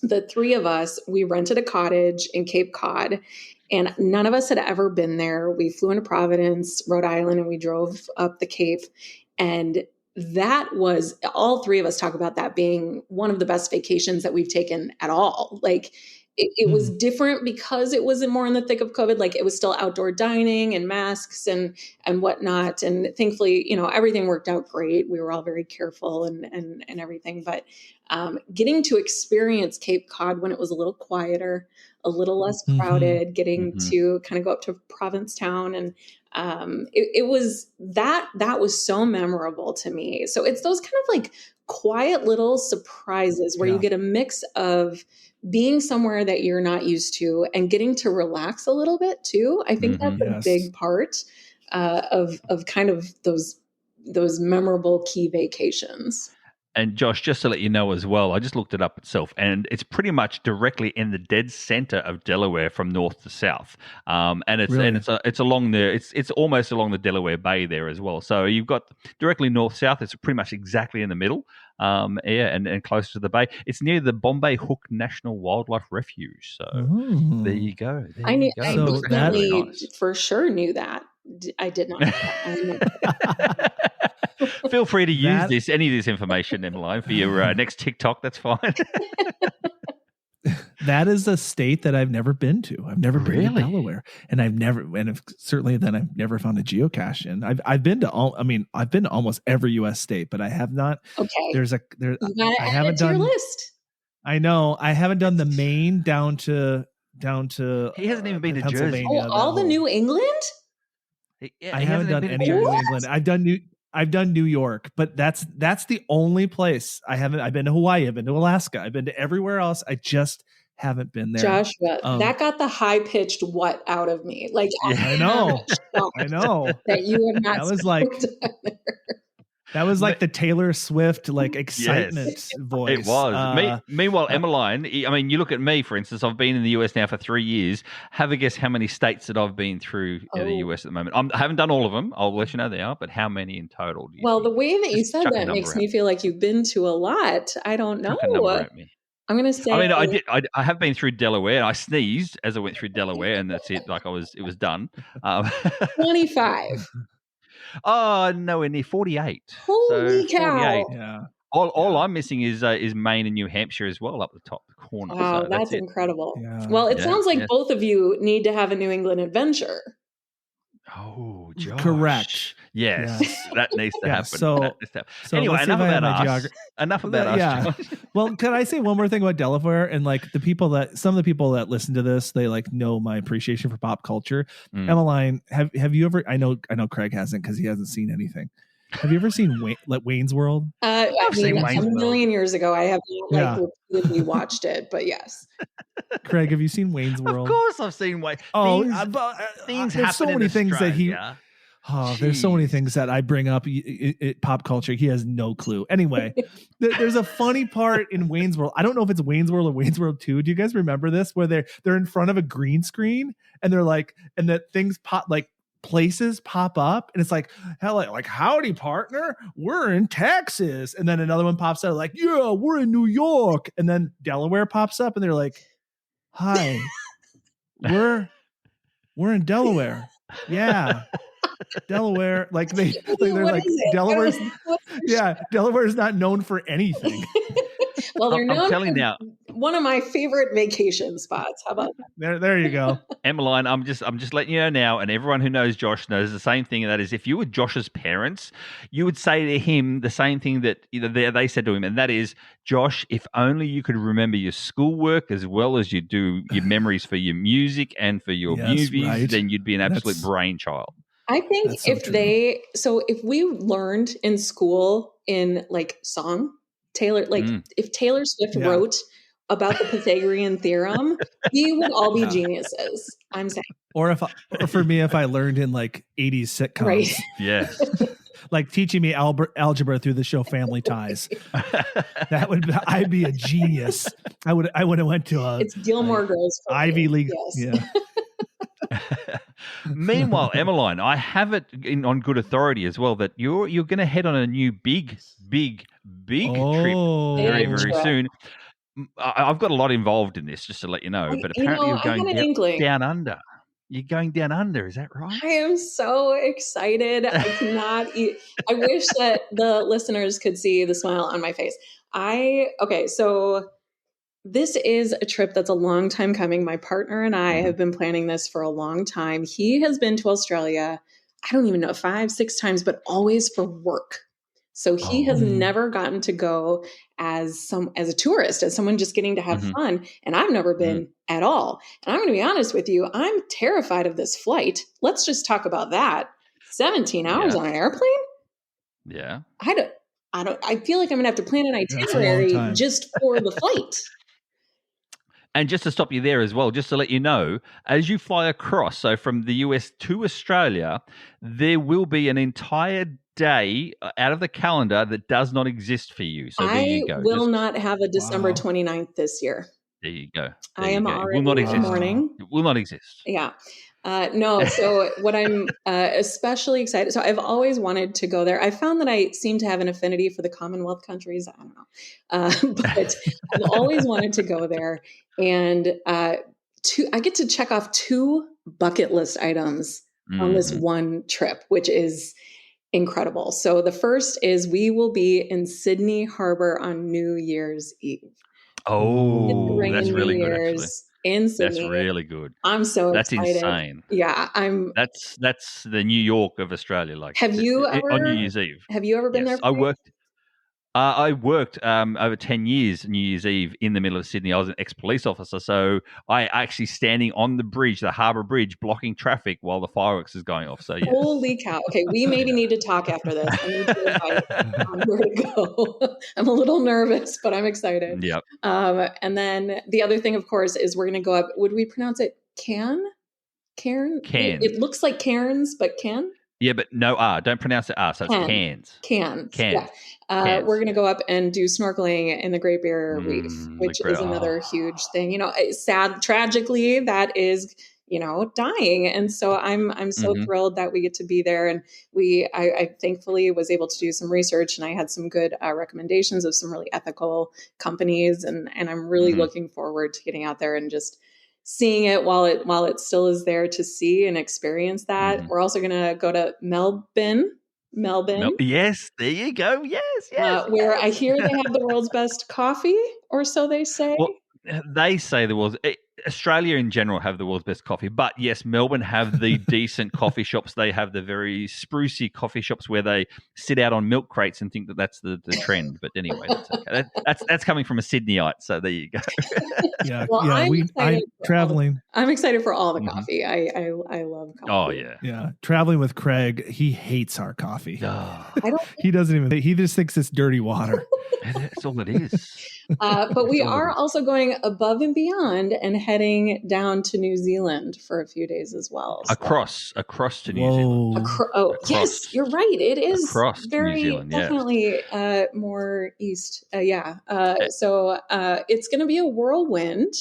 the three of us, we rented a cottage in Cape Cod, and none of us had ever been there. We flew into Providence, Rhode Island, and we drove up the Cape. And that was, all three of us talk about that being one of the best vacations that we've taken at all. Like it was different because it wasn't more in the thick of COVID. Like it was still outdoor dining and masks and whatnot. And thankfully, everything worked out great. We were all very careful and everything. But getting to experience Cape Cod when it was a little quieter, a little less crowded, getting to kind of go up to Provincetown, and it was that was so memorable to me. So it's those kind of like quiet little surprises where you get a mix of being somewhere that you're not used to and getting to relax a little bit too. I think that's a big part of kind of those memorable key vacations. And Josh, just to let you know as well, I just looked it up itself, and it's pretty much directly in the dead center of Delaware from north to south. And it's along it's almost along the Delaware Bay there as well. So you've got directly north south. It's pretty much exactly in the middle. And close to the bay. It's near the Bombay Hook National Wildlife Refuge. So there you go. I definitely for sure knew that. I did not know that. Feel free to use any of this information, Emmaline, for your next TikTok. That's fine. That is a state that I've never been to. I've never been to Delaware, and I've never found a geocache in. I've been to almost every U.S. state, but I have not. Okay, I haven't done your list. I know I haven't done the Maine down to. He hasn't even been to Jersey. All the New England. I haven't done any of New England. I've done New York, but that's the only place I haven't. I've been to Hawaii. I've been to Alaska. I've been to everywhere else. I just haven't been there. Joshua, that got the high-pitched what out of me. Like, I know. I know. That you have not that was like down there. That was like the Taylor Swift like excitement voice. It was. Meanwhile, Emmaline, I mean, you look at me, for instance. I've been in the US now for 3 years. Have a guess how many states that I've been through in the US at the moment. I haven't done all of them. I'll let you know they are. But how many in total? Do you think? The way that you Just said chuck a that number makes out. me feel like you've been to a lot. I don't know. Chuck a number at me. I'm going to say. I mean, I did. I have been through Delaware. And I sneezed as I went through Delaware, and that's it. Like it was done. 25. Oh, nowhere near 48. Holy so cow! 48. Yeah. All I'm missing is Maine and New Hampshire as well, up the top corner. Wow, so that's incredible. Yeah. Well, it Yeah, sounds like yeah. both of you need to have a New England adventure. Oh, Josh. Correct. Yes, that needs to happen. So, That needs to happen. so Anyway, let's see if enough I have about my us. geog- Enough about us. Yeah. Josh. Well, can I say one more thing about Delaware and like some of the people that listen to this, they like know my appreciation for pop culture. Emmaline, have you ever? I know Craig hasn't because he hasn't seen anything. Have you ever seen Wayne's World? I seen mean, Wayne's a million years ago, I have not repeatedly watched it, but yes. Craig, have you seen Wayne's World? Of course, I've seen Wayne. Oh, things there's happen so many in things that he. Australia. Oh, there's so many things that I bring up. Pop culture. He has no clue. Anyway, there's a funny part in Wayne's World. I don't know if it's Wayne's World or Wayne's World 2. Do you guys remember this? Where they're in front of a green screen and they're like, and that things pop, like places pop up, and it's like, hell, like howdy, partner, we're in Texas, and then another one pops out like, yeah, we're in New York, and then Delaware pops up, and they're like, hi, we're in Delaware, yeah. Delaware, like they're like Delaware's, Delaware's not known for anything. Well, they're known I'm telling for you now. One of my favorite vacation spots. How about that? There you go. Emmaline, I'm just letting you know now, and everyone who knows Josh knows the same thing, and that is if you were Josh's parents, you would say to him the same thing that they said to him, and that is, Josh, if only you could remember your schoolwork as well as you do your memories for your music and for your movies, then you'd be an absolute brainchild. I think if we learned in school in like song, if Taylor Swift wrote about the Pythagorean theorem, we would all be geniuses. I'm saying. Or for me, if I learned in like 80s sitcoms, right? Yes. Like teaching me algebra through the show Family Ties, I'd be a genius. I would have went to it's Gilmore Girls Ivy League. Yes. Yeah. Meanwhile, Emmaline, I have it on good authority as well that you're going to head on a new big trip very, very soon. I've got a lot involved in this, just to let you know. But apparently, you're going down under. You're going down under, is that right? I am so excited. I cannot eat. I wish that the listeners could see the smile on my face. So this is a trip that's a long time coming. My partner and I have been planning this for a long time. He has been to Australia, I don't even know, 5-6 times, but always for work. So he has never gotten to go as a tourist, as someone just getting to have fun. And I've never been at all. And I'm going to be honest with you, I'm terrified of this flight. Let's just talk about that. 17 hours on an airplane? Yeah. I feel like I'm going to have to plan an itinerary just for the flight. And just to stop you there as well, just to let you know, as you fly across, so from the US to Australia, there will be an entire day out of the calendar that does not exist for you. So there you go. I will not have a December 29th this year. There you go. I am already will not exist. Morning. It will not exist. Yeah. No, so what I'm especially excited. So I've always wanted to go there. I found that I seem to have an affinity for the Commonwealth countries. I don't know. But I've always wanted to go there. And I get to check off 2 bucket list items on this one trip, which is incredible. So the first is we will be in Sydney Harbour on New Year's Eve. Oh, that's really good, actually. In Sydney. That's really good. I'm so excited. That's insane. Yeah, That's the New York of Australia. Like, have you ever on New Year's Eve? Have you ever been there? I worked. I worked over 10 years, New Year's Eve, in the middle of Sydney. I was an ex-police officer, so I actually standing on the bridge, the Harbour Bridge, blocking traffic while the fireworks is going off. So, yes. Holy cow. Okay, we maybe need to talk after this. I need to invite on where to go. I'm a little nervous, but I'm excited. Yep. And then the other thing, of course, is we're going to go up. Would we pronounce it Cairn? Cairn? It looks like Cairns, but Cairn? Yeah, but no R. Don't pronounce it R. So it's Cairns. Cairns. Cairns. Yeah. We're going to go up and do snorkeling in the Great Barrier Reef, which is another huge thing. You know, sad, tragically, that is, you know, dying. And so I'm so thrilled that we get to be there. And I thankfully was able to do some research, and I had some good recommendations of some really ethical companies. And I'm really looking forward to getting out there and just seeing it while it still is there to see and experience that. We're also going to go to Melbourne. Yes, there you go. Yes. Where I hear they have the world's best coffee, or so they say. Well, they say the world's Australia in general have the world's best coffee, but yes, Melbourne have the decent coffee shops. They have the very sprucey coffee shops where they sit out on milk crates and think that that's the trend. But anyway, that's okay. That's coming from a Sydneyite, so there you go. I'm traveling. I'm excited for all the coffee. I love coffee. Oh yeah. Traveling with Craig, he hates our coffee. Oh. He doesn't even. He just thinks it's dirty water. That's all it is. But we are also going above and beyond and heading down to New Zealand for a few days as well. So. Across to New Zealand. Yes, you're right. It is across very New Zealand, definitely more east. So it's going to be a whirlwind.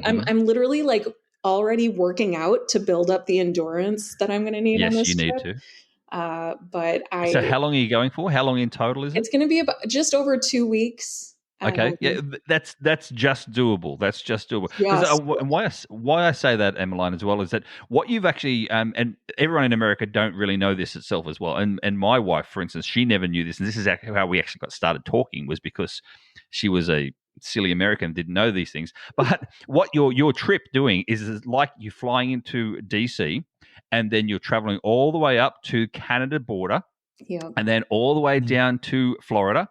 I'm literally like already working out to build up the endurance that I'm going to need on this trip. Yes, you need to. So how long are you going for? How long in total is it? It's going to be about just over 2 weeks. Okay, that's just doable. That's just doable. Yes. And why I say that, Emmaline, as well, is that what you've actually and everyone in America don't really know this itself as well. And my wife, for instance, she never knew this, and this is how we actually got started talking, was because she was a silly American, didn't know these things. But what your trip doing is like you flying into DC, and then you're traveling all the way up to Canada border, and then all the way down to Florida.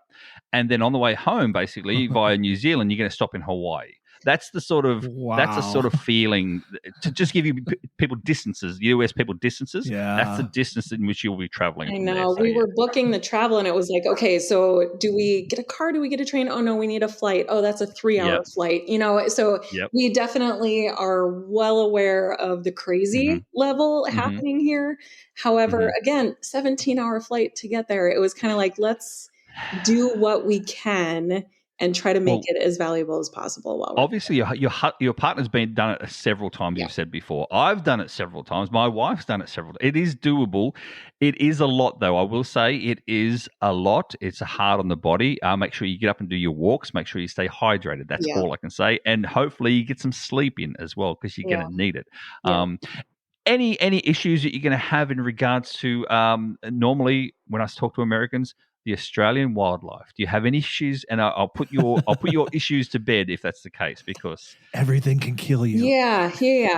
And then on the way home, basically, via New Zealand, you're going to stop in Hawaii. That's the sort of feeling to just give you people distances, US people distances. Yeah. That's the distance in which you'll be traveling. I know. We were booking the travel, and it was like, okay, so do we get a car? Do we get a train? Oh no, we need a flight. Oh, that's a 3-hour flight. You know, so we definitely are well aware of the crazy level happening here. However, again, 17-hour flight to get there. It was kind of like, let's do what we can and try to make it as valuable as possible. While obviously, your partner's done it several times. You've said before. I've done it several times. My wife's done it several times. It is doable. It is a lot, though. I will say it is a lot. It's hard on the body. Make sure you get up and do your walks. Make sure you stay hydrated. That's all I can say. And hopefully, you get some sleep in as well, because you're going to need it. Yeah. Any issues that you're going to have in regards to normally when I talk to Americans, the Australian wildlife? Do you have any issues? And I'll put your issues to bed if that's the case, because everything can kill you. Yeah.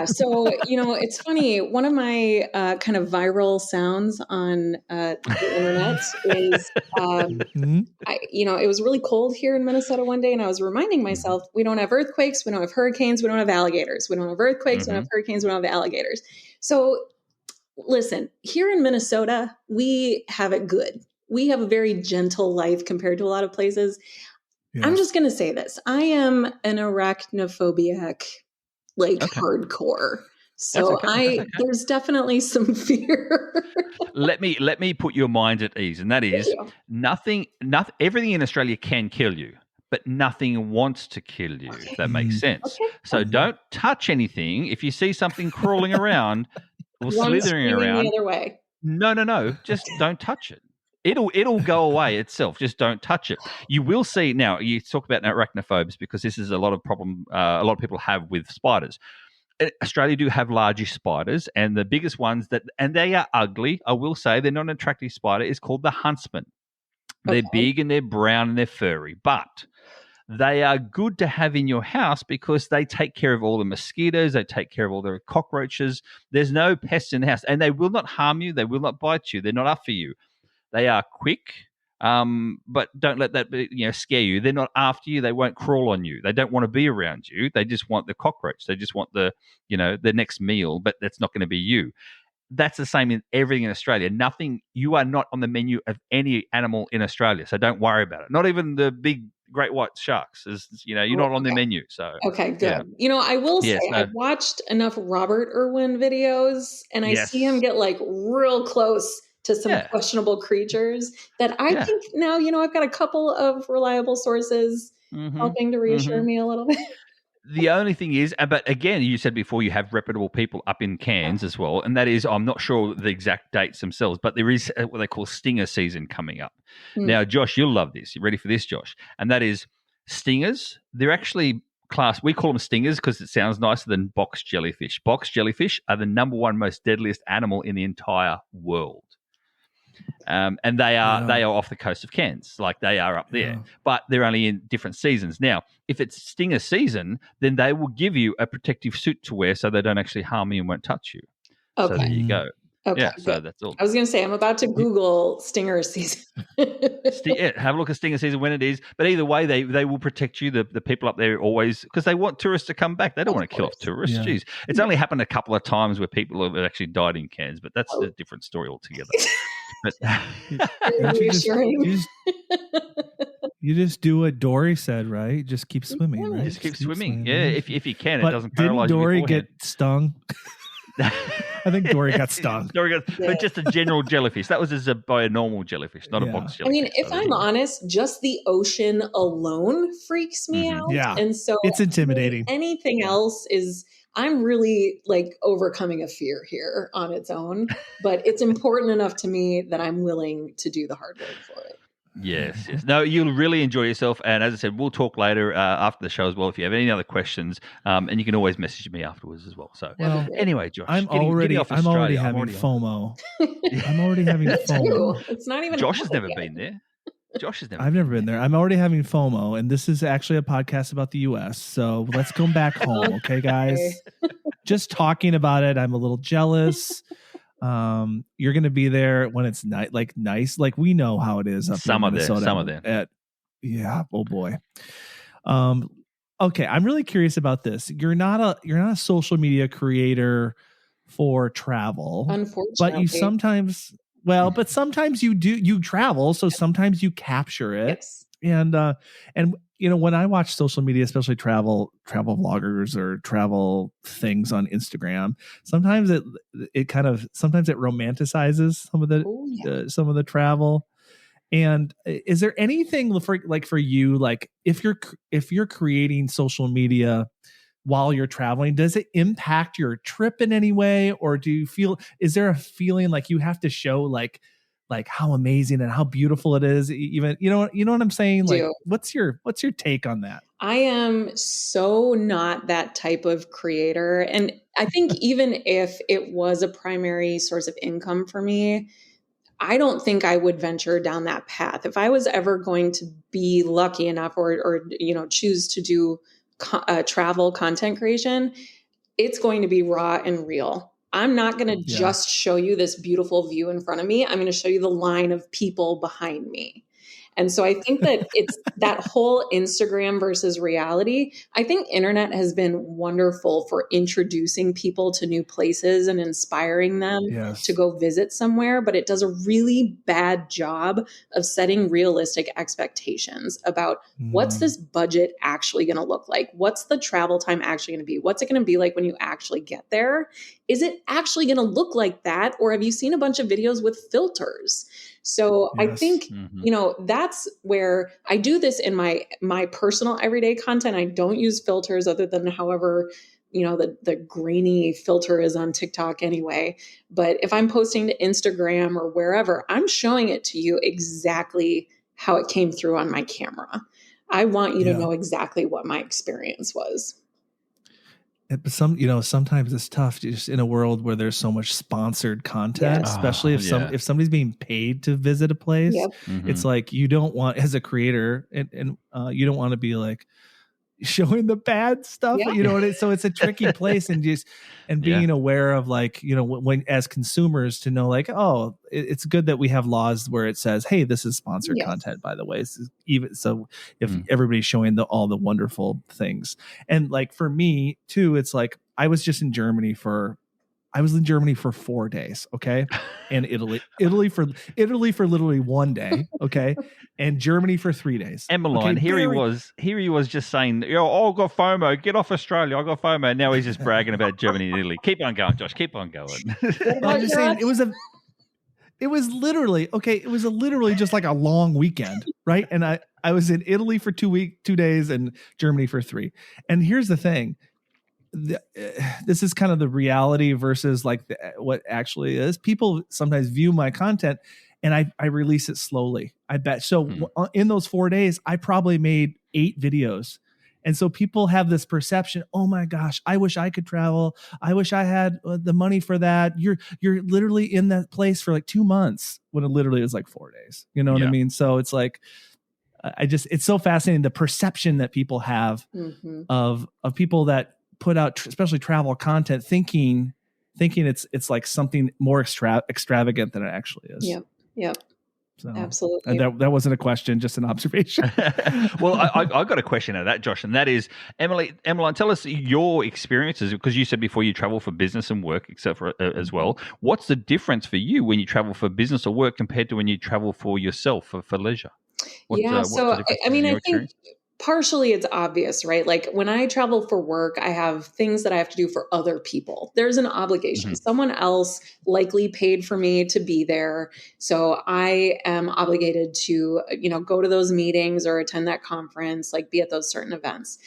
So it's funny. One of my kind of viral sounds on the internet is, it was really cold here in Minnesota one day, and I was reminding myself, we don't have earthquakes, we don't have hurricanes, we don't have alligators. We don't have earthquakes, we don't have hurricanes, we don't have alligators. So listen, here in Minnesota, we have it good. We have a very gentle life compared to a lot of places. Yes. I'm just going to say this. I am an arachnophobiac, hardcore. So there's definitely some fear. Let me put your mind at ease. And that is nothing, everything in Australia can kill you, but nothing wants to kill you, if that makes sense. Okay. So don't touch anything. If you see something crawling around or slithering around. The other way. No. Just don't touch it. It'll go away itself. Just don't touch it. You will see now. You talk about arachnophobes because this is a lot of problem. A lot of people have with spiders. Australia do have largish spiders, and the biggest ones and they are ugly. I will say they're not an attractive spider. It's called the huntsman. They're big and they're brown and they're furry, but they are good to have in your house because they take care of all the mosquitoes. They take care of all the cockroaches. There's no pests in the house, and they will not harm you. They will not bite you. They're not up for you. They are quick. But don't let that scare you. They're not after you. They won't crawl on you. They don't want to be around you. They just want the cockroach. They just want the next meal, but that's not going to be you. That's the same in everything in Australia. You are not on the menu of any animal in Australia, so don't worry about it. Not even the big great white sharks. You're not on the menu. So okay, good. Yeah. I will say I've watched enough Robert Irwin videos, and I see him get like real close to some questionable creatures that I think now, I've got a couple of reliable sources helping to reassure me a little bit. The only thing is, but again, you said before you have reputable people up in Cairns as well, and that is, I'm not sure the exact dates themselves, but there is what they call stinger season coming up. Now, Josh, you'll love this. You ready for this, Josh? And that is stingers. They're actually we call them stingers because it sounds nicer than box jellyfish. Box jellyfish are the number one most deadliest animal in the entire world. And they are off the coast of Cairns, like they are up there, but they're only in different seasons. Now, if it's stinger season, then they will give you a protective suit to wear so they don't actually harm you and won't touch you. Okay. So there you go. Okay, yeah, so that's all. I was going to say, I'm about to Google stinger season. Have a look at stinger season when it is. But either way, they will protect you. The people up there always, because they want tourists to come back. They don't want to kill off tourists. Yeah. Jeez. It's only happened a couple of times where people have actually died in Cairns, but that's a different story altogether. But you just do what Dory said, right? Just keep swimming, right? Just keep swimming. Yeah, if you can, it doesn't paralyze you. Didn't Dory get stung? I think Dory got stung. But just a general jellyfish. That was by a normal jellyfish, not a box jellyfish. I mean, if I'm honest, just the ocean alone freaks me out. Yeah, and so it's intimidating. Anything else is. I'm really like overcoming a fear here on its own, but it's important enough to me that I'm willing to do the hard work for it. Yes. No, you'll really enjoy yourself. And as I said, we'll talk later after the show as well if you have any other questions. And you can always message me afterwards as well. So anyway, Josh, I'm already having FOMO. I'm already having FOMO. It's not even. Josh has never been there. I've never been there. I'm already having FOMO, and this is actually a podcast about the U.S. So let's go back home, okay, guys? Just talking about it, I'm a little jealous. You're going to be there when it's nice. Like we know how it is up some in Minnesota. Some of them. Yeah. Oh boy. Okay. I'm really curious about this. You're not a social media creator for travel, unfortunately, but you sometimes. Well, but sometimes you travel, so sometimes you capture it. Yes. And when I watch social media, especially travel vloggers or travel things on Instagram, sometimes it romanticizes some of the travel. And is there anything for you, like if you're creating social media while you're traveling, does it impact your trip in any way, or is there a feeling like you have to show like how amazing and how beautiful it is? Even you know what I'm saying? Like, what's your take on that? I am so not that type of creator, and I think even if it was a primary source of income for me, I don't think I would venture down that path. If I was ever going to be lucky enough or choose to do travel content creation, it's going to be raw and real. I'm not going to just show you this beautiful view in front of me. I'm going to show you the line of people behind me. And so I think that it's that whole Instagram versus reality. I think internet has been wonderful for introducing people to new places and inspiring them to go visit somewhere, but it does a really bad job of setting realistic expectations about what's this budget actually going to look like? What's the travel time actually going to be? What's it going to be like when you actually get there? Is it actually going to look like that? Or have you seen a bunch of videos with filters? So I think, that's where I do this in my personal everyday content. I don't use filters other than however, the grainy filter is on TikTok anyway. But if I'm posting to Instagram or wherever, I'm showing it to you exactly how it came through on my camera. I want you to know exactly what my experience was. But sometimes it's tough just in a world where there's so much sponsored content, especially if somebody's being paid to visit a place. It's like you don't want, as a creator, and you don't want to be like, showing the bad stuff, Yeah. you know, so it's a tricky place, and being aware of, like, you know, when as consumers, to know, like, oh, it's good that we have laws where it says, hey, this is sponsored content, by the way. Even so, if everybody's showing all the wonderful things. And like for me too, it's like I was in Germany for 4 days, okay, and Italy for literally 1 day, okay, and Germany for 3 days. Emmaline, okay, here he was just saying, "Yo, I got FOMO. Get off Australia. I got FOMO." Now he's just bragging about Germany and Italy. Keep on going, Josh. Keep on going. I'm just saying, it was literally just like a long weekend, right? And I was in Italy for 2 days, and Germany for 3. And here's the thing. This is kind of the reality versus like what actually is. People sometimes view my content, and I release it slowly. I bet. So in those 4 days, I probably made 8 videos. And so people have this perception, oh my gosh, I wish I could travel. I wish I had the money for that. You're literally in that place for like 2 months, when it literally was like 4 days. You know what I mean? So it's like, it's so fascinating, the perception that people have of people that put out especially travel content, thinking it's like something more extravagant than it actually is. Yep. So, absolutely. And that wasn't a question, just an observation. Well, I got a question out of that, Josh, and that is, Emmaline, tell us your experiences, because you said before you travel for business and work, etc. As well. What's the difference for you when you travel for business or work compared to when you travel for yourself for leisure? So I mean, I think partially it's obvious, right? Like when I travel for work, I have things that I have to do for other people. There's an obligation. Someone else likely paid for me to be there. So I am obligated to, go to those meetings or attend that conference, like be at those certain events.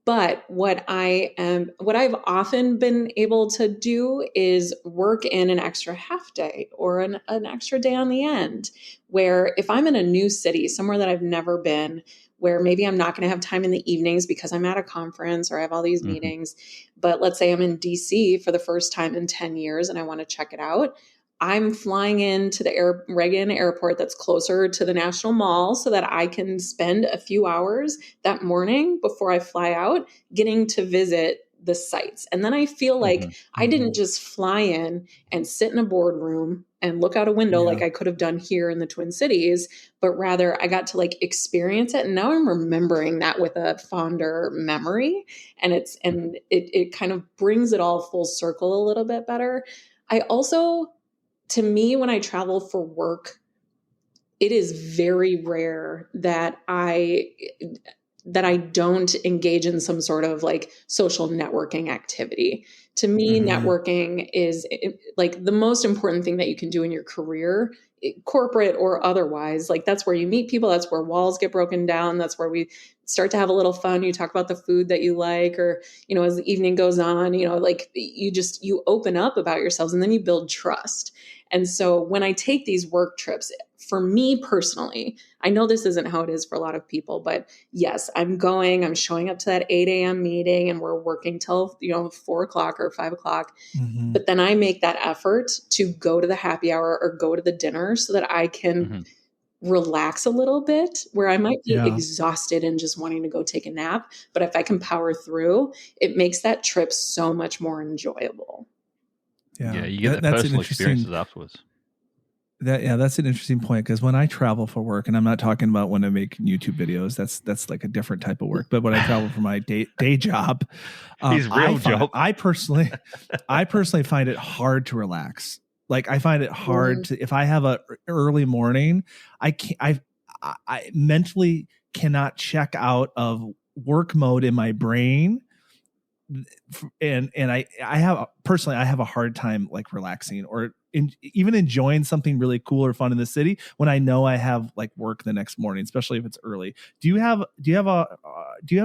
But what I've often been able to do is work in an extra half day or an extra day on the end, where if I'm in a new city, somewhere that I've never been, where maybe I'm not going to have time in the evenings because I'm at a conference or I have all these meetings, but let's say I'm in DC for the first time in 10 years and I want to check it out. I'm flying into the Reagan Airport that's closer to the National Mall so that I can spend a few hours that morning before I fly out getting to visit the sites. And then I feel like I didn't just fly in and sit in a boardroom and look out a window like I could have done here in the Twin Cities, but rather I got to like experience it. And now I'm remembering that with a fonder memory. And it kind of brings it all full circle a little bit better. I also, to me, when I travel for work, it is very rare that I don't engage in some sort of like social networking activity. To me, networking is like the most important thing that you can do in your career, corporate or otherwise. Like that's where you meet people. That's where walls get broken down. That's where we start to have a little fun. You talk about the food that you like, or, as the evening goes on, like you open up about yourselves and then you build trust. And so when I take these work trips, for me personally, I know this isn't how it is for a lot of people, but yes, I'm showing up to that 8 a.m. meeting and we're working till, 4 o'clock or 5 o'clock. But then I make that effort to go to the happy hour or go to the dinner so that I can relax a little bit, where I might be exhausted and just wanting to go take a nap. But if I can power through, it makes that trip so much more enjoyable. Yeah, you get that personal experiences afterwards. That's an interesting point, because when I travel for work, and I'm not talking about when I make YouTube videos, that's like a different type of work. But when I travel for my day job, I personally find it hard to relax. Like I find it hard to, if I have a early morning, I mentally cannot check out of work mode in my brain. And I have a hard time like relaxing or even enjoying something really cool or fun in the city when I know I have like work the next morning, especially if it's early. Do you have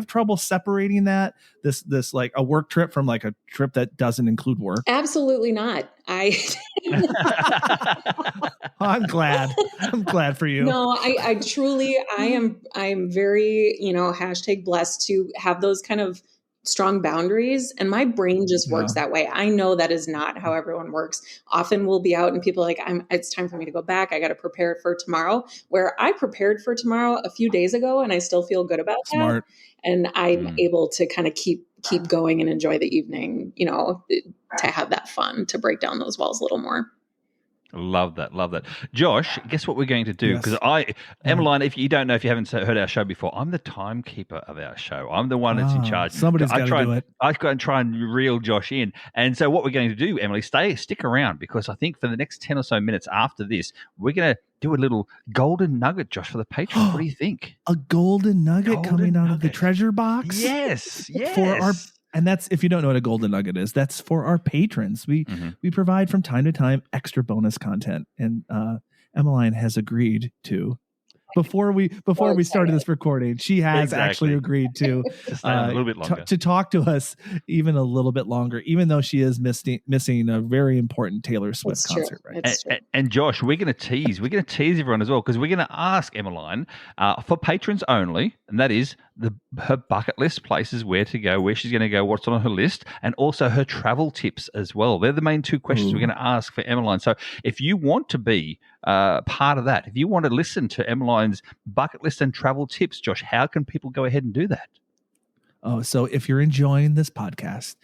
trouble separating this like a work trip from like a trip that doesn't include work? Absolutely not. I'm glad for you. No, I truly, I am very, # blessed to have those kind of strong boundaries, and my brain just works that way. I know that is not how everyone works. Often we'll be out and people are like, it's time for me to go back. I got to prepare it for tomorrow, where I prepared for tomorrow a few days ago and I still feel good about that. And I'm able to kind of keep going and enjoy the evening, you know, to have that fun, to break down those walls a little more. Love that. Josh, guess what we're going to do? Because Emmaline, if you don't know, if you haven't heard our show before, I'm the timekeeper of our show. I'm the one that's in charge. Somebody's got to do it. I go and try and reel Josh in. And so what we're going to do, Emily, stick around, because I think for the next 10 or so minutes after this, we're going to do a little golden nugget, Josh, for the patrons. What do you think? A golden nugget coming out of the treasure box? Yes. And that's, if you don't know what a golden nugget is, that's for our patrons. We provide from time to time extra bonus content, and Emmaline has agreed to. Before we started this recording, she has actually agreed to a little bit longer. To talk to us even a little bit longer, even though she is missing a very important Taylor Swift concert. Right? And Josh, we're going to tease everyone as well, because we're going to ask Emmaline for patrons only, and that is her bucket list places, where to go, where she's going to go, what's on her list, and also her travel tips as well. They're the main two questions we're going to ask for Emmaline. So if you want to be part of that, if you want to listen to Emmaline's bucket list and travel tips, Josh, how can people go ahead and do that? So if you're enjoying this podcast,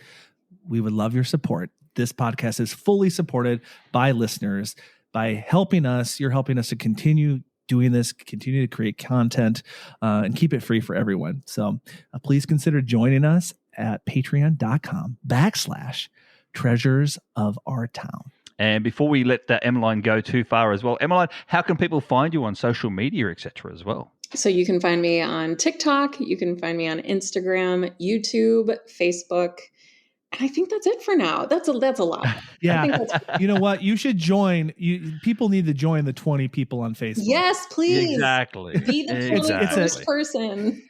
we would love your support. This podcast is fully supported by listeners. By helping us, you're helping us to continue doing this, continue to create content, and keep it free for everyone. So please consider joining us at patreon.com/treasures of our town. And before we let Emmaline go too far as well, Emmaline, how can people find you on social media, etc. as well? So you can find me on TikTok, you can find me on Instagram, YouTube, Facebook. And I think that's it for now. That's a lot. Yeah. I think you know what? You should join. People need to join the 20 people on Facebook. Yes, please. Exactly. Be the first person.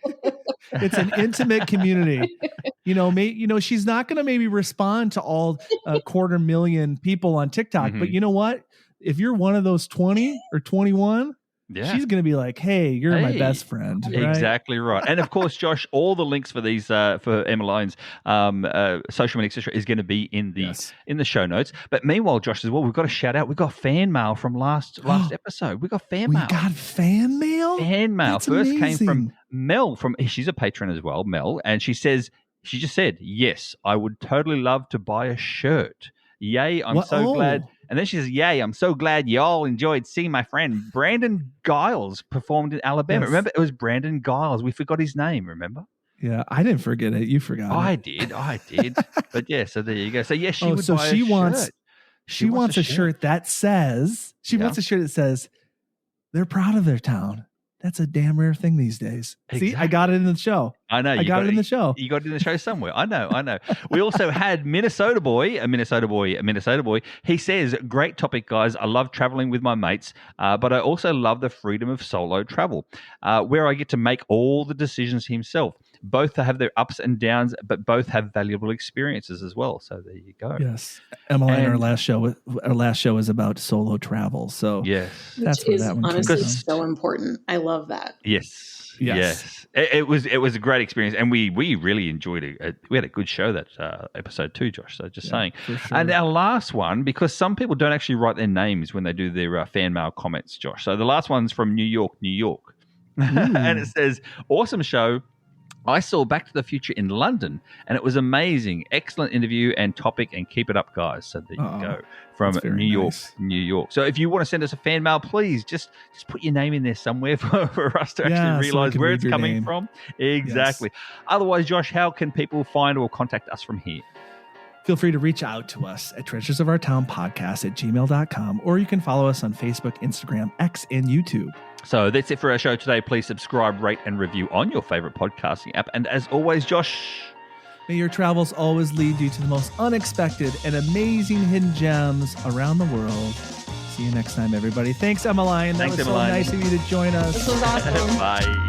It's an intimate community. She's not going to maybe respond to all 250,000 people on TikTok, but you know what? If you're one of those 20 or 21, she's going to be like, hey, you're my best friend. Right? Exactly right. And of course, Josh, all the links for these, for Emmaline's social media, etc., is going to be in the show notes. But meanwhile, Josh, as well, we've got to shout out. We've got fan mail from last episode. We got fan mail. We got fan mail? Fan mail. That's First amazing. came from Mel. She's a patron as well, Mel. And she just said, yes, I would totally love to buy a shirt. Yay, I'm so glad. And then she says, yay, I'm so glad y'all enjoyed seeing my friend Brandon Giles performed in Alabama. Yes. Remember, it was Brandon Giles. We forgot his name, remember? Yeah, I didn't forget it. You forgot it. I did. But yeah, so there you go. So yes, she would buy a shirt. She wants a shirt that says, wants a shirt that says, they're proud of their town. That's a damn rare thing these days. Exactly. See, I got it in the show. I know. I got it in the show. You got it in the show somewhere. I know. We also had Minnesota boy. He says, great topic, guys. I love traveling with my mates, but I also love the freedom of solo travel, where I get to make all the decisions himself. Both have their ups and downs, but both have valuable experiences as well. So there you go. Yes, Emmaline, our last show is about solo travel. So yes, that's where that one honestly is so important. I love that. Yes. It was a great experience, and we really enjoyed it. We had a good show that episode too, Josh. So just saying. Sure. And our last one, because some people don't actually write their names when they do their fan mail comments, Josh. So the last one's from New York, and it says, "Awesome show. I saw Back to the Future in London, and it was amazing. Excellent interview and topic, and keep it up, guys." So there you go. From New York. So if you want to send us a fan mail, please just put your name in there somewhere for us to actually realize where it's coming from. Exactly. Yes. Otherwise, Josh, how can people find or contact us from here? Feel free to reach out to us at Treasures of Our Town Podcast at gmail.com, or you can follow us on Facebook, Instagram, X, and YouTube. So that's it for our show today. Please subscribe, rate, and review on your favorite podcasting app. And as always, Josh, may your travels always lead you to the most unexpected and amazing hidden gems around the world. See you next time, everybody. Thanks, Emmaline. That was so nice of you to join us. This was awesome. Bye.